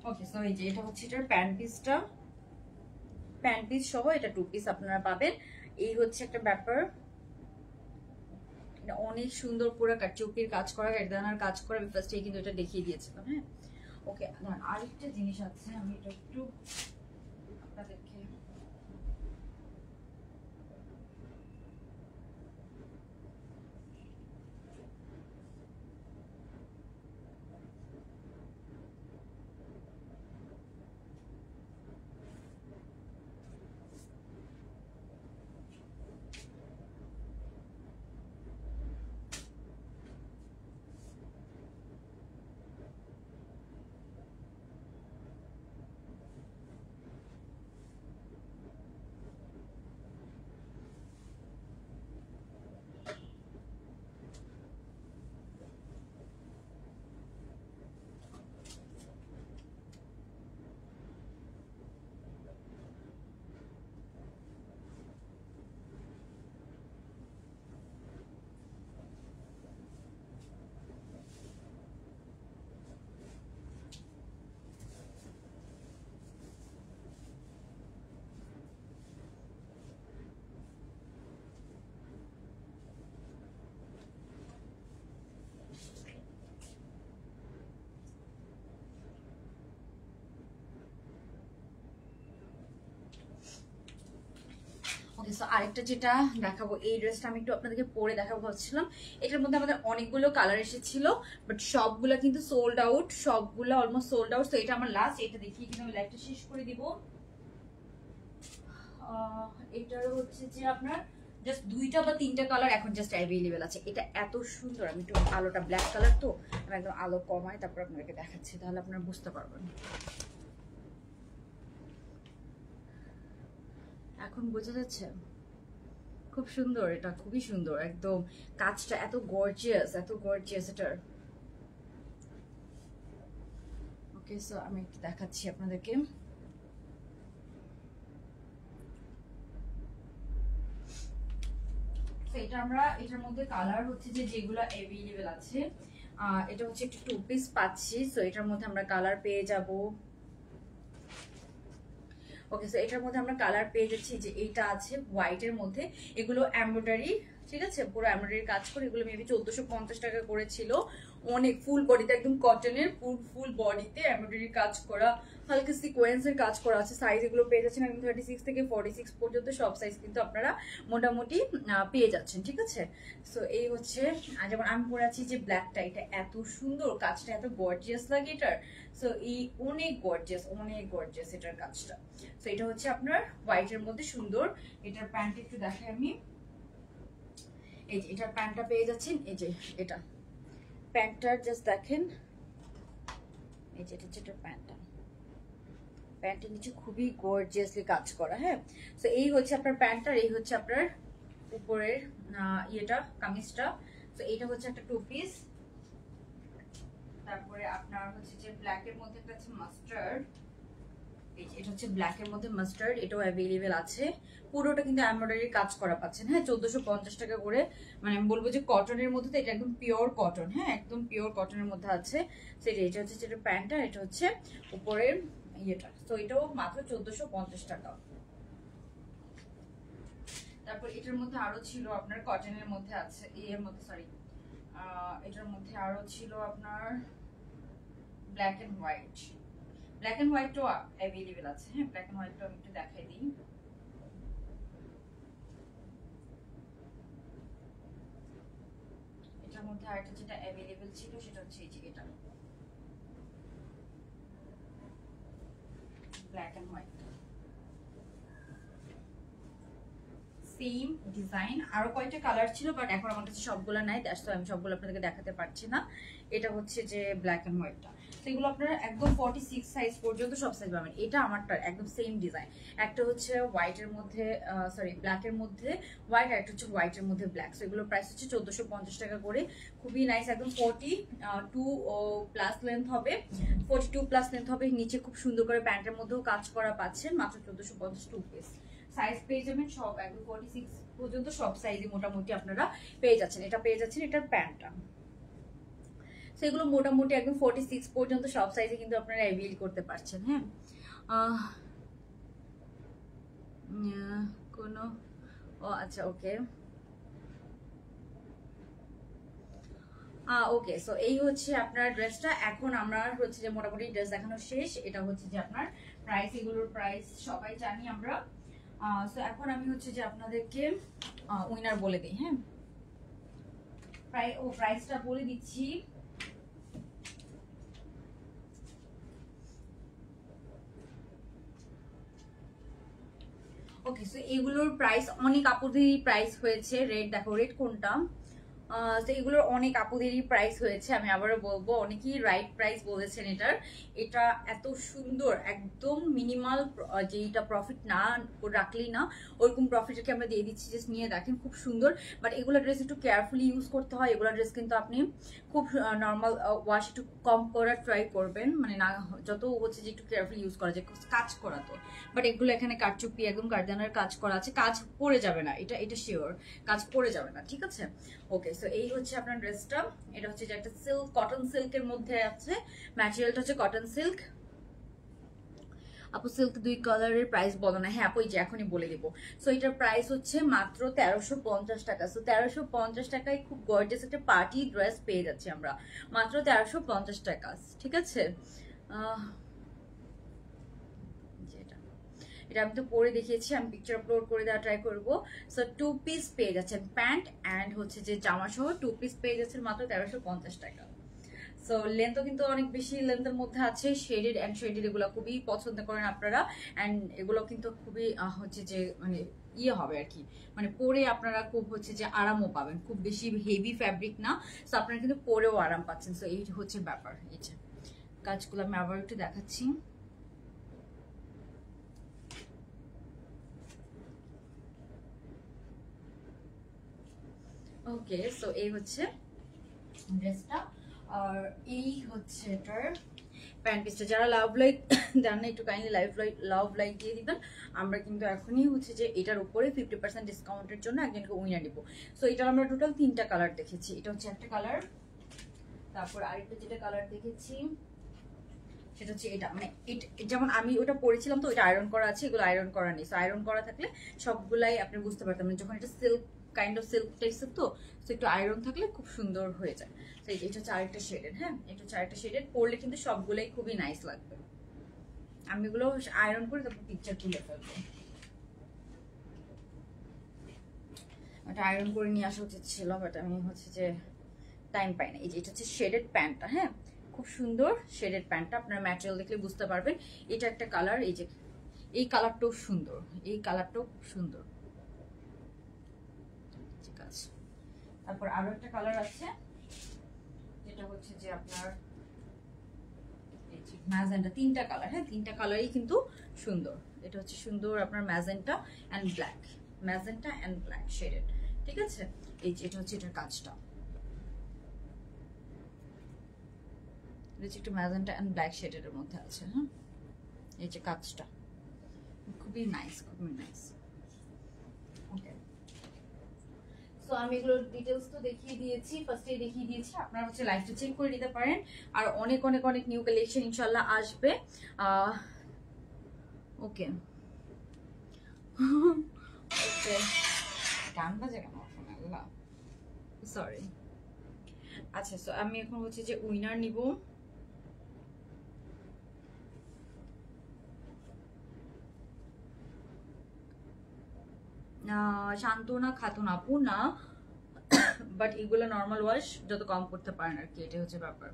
ওকে। সো এই যে এটা হচ্ছে এটার প্যান্ট পিসটা, প্যান্ট পিস সহ এটা টু পিস আপনারা পাবেন। এই হচ্ছে একটা ব্যাপার, এটা অনেক সুন্দর পুরো কাটচুপির কাজ করা, গার্দানার কাজ করা। আমি ফার্স্টে কিন্তু এটা দেখিয়ে দিয়েছিলাম। হ্যাঁ, ওকে। আরেকটা জিনিস আছে, আমি এটা একটু আপনাদেরকে আরেকটা যেটা দেখাবো, এই ড্রেসটা আমি একটু আপনাদেরকে পরে দেখাবো ভাবছিলাম। এটার মধ্যে আমাদের অনেকগুলো কালার এসেছিল, বাট সবগুলো কিন্তু সোল্ড আউট, সবগুলো অলমোস্ট সোল্ড আউট। তো এটা আমার লাস্ট, এটা দেখিয়ে কিন্তু আমি লাইভটা শেষ করে দিব। এটার হচ্ছে যে আপনার জাস্ট 2টা বা 3টা কালার এখন জাস্ট অ্যাভেলেবেল আছে। এটা এত সুন্দর, আমি একটু আলোটা ব্ল্যাক কালার, তো আমি একদম আলো কমাই তারপর আপনাদেরকে দেখাচ্ছি, তাহলে আপনারা বুঝতে পারবেন। এখন বোঝা যাচ্ছে? খুব সুন্দর, এটা খুবই সুন্দর, একদম কাজটা এত গর্জিয়াস, এত গর্জিয়াস এটার। ওকে, সো আমি একটু দেখাচ্ছি আপনাদেরকে। এটা আমরা এটার মধ্যে কালার হচ্ছে যে যেগুলো অ্যাভেলেবেল আছে, এটা হচ্ছে একটু টু পিস পাচ্ছি। সো এটার মধ্যে আমরা কালার পেয়ে যাব। ওকে, সো এটার মধ্যে আমরা কালার পেয়ে যাচ্ছি, যে এইটা আছে হোয়াইটের মধ্যে, এগুলো এমব্রয়ডারি, ঠিক আছে, পুরো এমব্রয়ডারি কাজ করে। এগুলো মেবি 1450 টাকা করেছিল। অনেক ফুল বডিতে, একদম কটনের ফুল বডিতে এমব্রয়ডারি কাজ করা, হালকা সিকোয়েন্সের কাজ করা আছে। সাইজ এগুলো পেয়ে যাচ্ছেন একদম 36 থেকে 46 পর্যন্ত, সব সাইজ কিন্তু আপনারা মোটামুটি পেয়ে যাচ্ছেন, ঠিক আছে। সো এই হচ্ছে, যেমন আমি পরে আছি যে ব্ল্যাকটা, এটা এত সুন্দর, কাজটা এত গর্জিয়াস লাগে এটার। সো এই অনেক গর্জিয়াস এটার কাজটা। সো এটা হচ্ছে আপনার হোয়াইটের মধ্যে সুন্দর। এটার প্যান্ট একটু দেখাই আমি, এই যে এটার প্যান্টটা পেয়ে যাচ্ছেন। এই যে এটা প্যান্টটার জাস্ট দেখেন, এই যে এটা হচ্ছে এটার প্যান্টটা, প্যান্টের নিচে খুবই গর্জিয়াসলি কাজ করা। হ্যাঁ, সো এই হচ্ছে আপনার প্যান্টটা, এই হচ্ছে আপনার উপরের ইয়েটা, কামিজটা। তো এটা হচ্ছে একটা টু পিস। তারপরে আপনার হচ্ছে যে ব্ল্যাক এর মধ্যে একটা আছে মাস্টার্ড, এটা হচ্ছে ব্ল্যাক এর মধ্যে মাস্টার্ড, এটাও অ্যাভেলেবেল আছে। পুরোটা কিন্তু এমব্রয়ডারি কাজ করা পাচ্ছেন, হ্যাঁ 1450 টাকা করে। মানে আমি বলবো যে কটনের মধ্যে, তো এটা একদম পিওর কটন, হ্যাঁ একদম পিওর কটনের মধ্যে আছে। সেটা এটা হচ্ছে যেটা প্যান্টটা, এটা হচ্ছে উপরের ইয়েটা, তো এটাও মাত্র 1450 টাকা। তারপর এটার মধ্যে আরো ছিল আপনার কটনের মধ্যে আছে, এর মধ্যে সরি এটার মধ্যে আরো ছিল আপনার black and white, black and হোয়াইটও অ্যাভেলেবেল আছে, হ্যাঁ ব্ল্যাক এন্ড হোয়াইটটা আমি একটু দেখাই দিই। এটার মধ্যে আরেকটা যেটা অ্যাভেলেবেল ছিল সেটা হচ্ছে এই যে এটা black and white, same design. আরো কয়েকটা কালার ছিল বাট এখন আমার কাছে সবগুলো নাই, দ্যাটস ওয়াই আমি সবগুলো আপনাদেরকে দেখাতে পারছি না। এটা হচ্ছে যে ব্ল্যাক এন্ড হোয়াইটটা, তো এগুলো আপনারা একদম 46 সাইজ পর্যন্ত সব সাইজ পাবেন। এটা আমারটা একদম সেম ডিজাইন, একটা হচ্ছে হোয়াইটের মধ্যে সরি ব্ল্যাকের মধ্যে হোয়াইট, আর একটা হচ্ছে হোয়াইটের মধ্যে ব্ল্যাক। সো এগুলোর প্রাইস হচ্ছে 1450 টাকা করে, খুবই নাইস, একদম 42 প্লাস লেন্থ হবে, 42 প্লাস লেন্থ হবে। নিচে খুব সুন্দর করে প্যান্টের মধ্যেও কাজ করা পাচ্ছেন, মাত্র 1450 টু পিস। সাইজ পেয়ে যাবেন সব একদম 46 পর্যন্ত সব সাইজে মোটামুটি আপনারা পেয়ে যাচ্ছেন। এটা পেয়ে যাচ্ছেন এটার প্যান্টটা, সেগুলো মোটামুটি একদম 46 পর্যন্ত সব সাইজে কিন্তু আপনারা অ্যাভেল করতে পারছেন। হ্যাঁ কোনো ও আচ্ছা ওকে ওকে, সো এই হচ্ছে আপনার ড্রেসটা। এখন আমরা হচ্ছে যে মোটামুটি ড্রেস দেখানো শেষ। এটা হচ্ছে যে আপনার প্রাইস, এগুলোর প্রাইস সবাই জানি আমরা। সো এখন আমি হচ্ছে যে আপনাদেরকে উইনার বলে দিই। হ্যাঁ প্রাইসটা বলে দিচ্ছি। ওকে, সো এগুলোর প্রাইস অনেক আপুদেরই প্রাইস হয়েছে। রেড দেখো, রেড কোনটা, তো এগুলোর অনেক আপুদেরই প্রাইস হয়েছে। আমি আবারও বলবো, অনেকেই রাইট প্রাইস বলেছেন এটার। এটা এত সুন্দর, একদম মিনিমাল, যেটা প্রফিট না রাখলেই না ওরকম প্রফিটকে আমরা দিয়ে দিচ্ছি। জাস্ট নিয়ে দেখেন, খুব সুন্দর। বাট এগুলো ড্রেস একটু কেয়ারফুলি ইউজ করতে হয়। এগুলো ড্রেস কিন্তু আপনি খুব নর্মাল ওয়াশ একটু কম করার ট্রাই করবেন, মানে না যত হচ্ছে যে একটু কেয়ারফুলি ইউজ করা যায়, কাজ করা তো। বাট এগুলো এখানে কারচুপি একদম কারদানার কাজ করা আছে, কাজ পড়ে যাবে না, এটা শিওর, কাজ পড়ে যাবে না, ঠিক আছে। ওকে, সো এই হচ্ছে আপনার ড্রেসটা। এটা হচ্ছে যে একটা সিল্ক, কটন সিল্কের মধ্যে আছে, ম্যাটেরিয়ালটা হচ্ছে কটন সিল্ক। আপু সিল্ক দুই কালারের প্রাইস বলো না। হ্যাঁ আপু এই যে এখনই বলে দিব। সো এটার প্রাইস হচ্ছে মাত্র 1350 টাকা। সো 1350 টাকায় খুব গর্জিয়াস একটা পার্টি ড্রেস পেয়ে যাচ্ছি আমরা, মাত্র 1350 টাকা, ঠিক আছে। এটা আমি তো পরে দেখিয়েছি, আমি পিকচার আপলোড করে দেওয়া ট্রাই করবো। সো 2 পিস পেয়ে যাচ্ছেন, প্যান্ট অ্যান্ড হচ্ছে যে জামা সহ 2 পিস পেয়ে যাচ্ছেন মাত্র 1350 টাকা। সো লেন্থও কিন্তু অনেক বেশি লেন্থের মধ্যে আছে, শেডেড অ্যান্ড শেডেড এগুলো খুবই পছন্দ করেন আপনারা। অ্যান্ড এগুলো কিন্তু খুবই হচ্ছে যে মানে ইয়ে হবে আর কি, মানে পরে আপনারা খুব হচ্ছে যে আরামও পাবেন, খুব বেশি হেভি ফ্যাব্রিক না। সো আপনারা কিন্তু পরেও আরাম পাচ্ছেন। সো এই হচ্ছে ব্যাপার। এই যে কাজগুলো আমি আবার একটু দেখাচ্ছি। ওকে, সো এই হচ্ছে ড্রেসটা, আর এই হচ্ছে এটার প্যান্ট পিসটা। যারা লাভ লাইক দেন না একটু কাইন্ডলি লাভ লাইক দিয়ে দিবেন। আমরা কিন্তু এখনই হচ্ছে যে এটার উপরে 50% ডিসকাউন্টের জন্য একজনকে উইনার দিব। সো এটার আমরা টোটাল 3টা কালার দেখেছি। এটা হচ্ছে একটা কালার, তারপর আরেকটা যেটা কালার দেখেছি সেটা হচ্ছে এটা, মানে যেমন আমি ওটা পরেছিলাম তো ওইটা আয়রন করা আছে, এগুলো আয়রন করা নেই। সো আয়রন করা থাকলে সবগুলাই আপনি বুঝতে পারতেন, মানে যখন এটা সিল্ক কাইন্ড অফ সিল্ক টাইপসের তো, সো একটু আয়রন থাকলে খুব সুন্দর হয়ে যায়। তো এটা হচ্ছে আরেকটা শেডেড, হ্যাঁ এটা হচ্ছে আরেকটা শেডেড, পরলে কিন্তু সবগুলাই খুবই নাইস লাগবে। আমি এগুলো আয়রন করে তারপর পিকচার তুলে ফেলবো। এটা আয়রন করে নিয়ে আসা উচিত ছিল, বাট আমি হচ্ছে যে টাইম পাই না। এই যে এটা হচ্ছে শেডেড প্যান্টটা, হ্যাঁ খুব সুন্দর শেডেড প্যান্টটা, আপনার ম্যাটেরিয়াল দেখলে বুঝতে পারবেন। এটা একটা কালার, এই যে এই কালারটাও সুন্দর, এই কালারটাও খুব সুন্দর, ঠিক আছে। তারপর আরো একটা কালার আছে যেটা হচ্ছে যে আপনার ম্যাজেন্টা, 3টা কালার, হ্যাঁ 3টা কালারই কিন্তু সুন্দর। এটা হচ্ছে সুন্দর আপনার magenta and black, magenta and black shaded, ঠিক আছে। এই যে এটা হচ্ছে এটার কাজটা। এটা হচ্ছে একটু ম্যাজেন্টা অ্যান্ড ব্ল্যাক শেডের মধ্যে আছে। হ্যাঁ, এই যে কাজটা খুবই নাইস, খুবই নাইস। ওকে, সো আমি এগুলোর ডিটেলস তো দেখিয়ে দিয়েছি, ফার্স্টেই দেখিয়ে দিয়েছি, আপনারা হচ্ছে লাইভটা চেক করে নিতে পারেন। আর অনেক অনেক অনেক নিউ কালেকশন ইনশাল্লাহ আসবে। ওকে ওকে, গান বাজে কেন ফোনে, আল্লাহ সরি। আচ্ছা, সো আমি এখন হচ্ছে যে উইনার নিব। শান্তনা খাতুন আপু না, বাট এগুলো নর্মাল ওয়াশ যত কম করতে পারেন আর কি, এটা হচ্ছে ব্যাপার।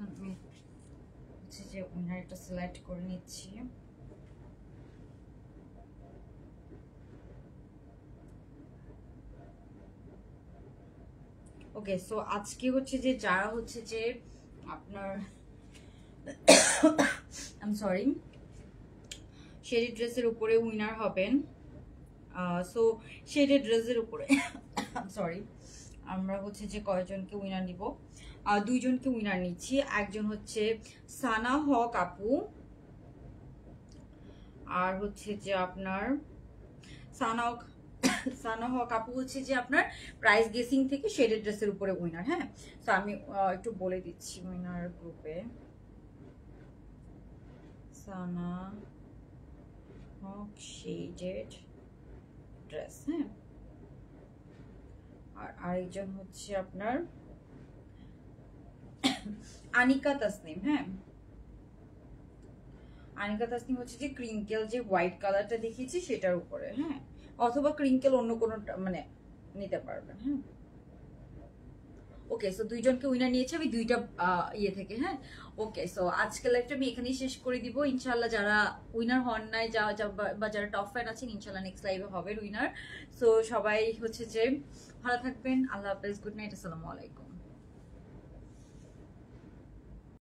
আমি হচ্ছে যে উইনারটা সিলেক্ট করে নিচ্ছি। ওকে, সো আজকে হচ্ছে যে যারা হচ্ছে যে আপনার আই সরি শেডেড ড্রেসের উপরে উইনার হবেন, সো শেডেড ড্রেসের উপরে সরি আমরা হচ্ছে যে কয়জনকে উইনার নিব, দুইজনকে উইনার নিচ্ছি। একজন হচ্ছে সানা হক আপু, আর হচ্ছে যে আপনার সানা হক আপু হচ্ছে যে আপনার প্রাইস গেসিং থেকে শেডেড ড্রেসের উপরে উইনার। হ্যাঁ, তো আমি একটু বলে দিচ্ছি উইনার গ্রুপে, সানা হক শেডেড ড্রেস। হ্যাঁ, আর আরেকজন হচ্ছে আপনার আনিকা তাসনিম। হ্যাঁ, আনিকা তাসনিম হচ্ছে যে ক্রিঙ্কেল যে হোয়াইট কালারটা দেখিয়েছি সেটার উপরে। হ্যাঁ, অথবা ক্রিঙ্কেল অন্য কোনো মানে নিতে পারবেন। হ্যাঁ, ওকে, সো দুইজনকে উইনার নিয়েছি আমি দুইটা ইয়ে থেকে। হ্যাঁ, ওকে, সো আজকের লাইভটা আমি এখানেই শেষ করে দিব। ইনশাল্লাহ যারা উইনার হন নাই বা যারা টপ ফ্যান আছেন, ইনশাল্লাহ নেক্সট লাইভে হবে উইনার। সো সবাই হচ্ছে যে ভালো থাকবেন, আল্লাহ হাফেজ, গুড নাইট, আসসালামু আলাইকুম।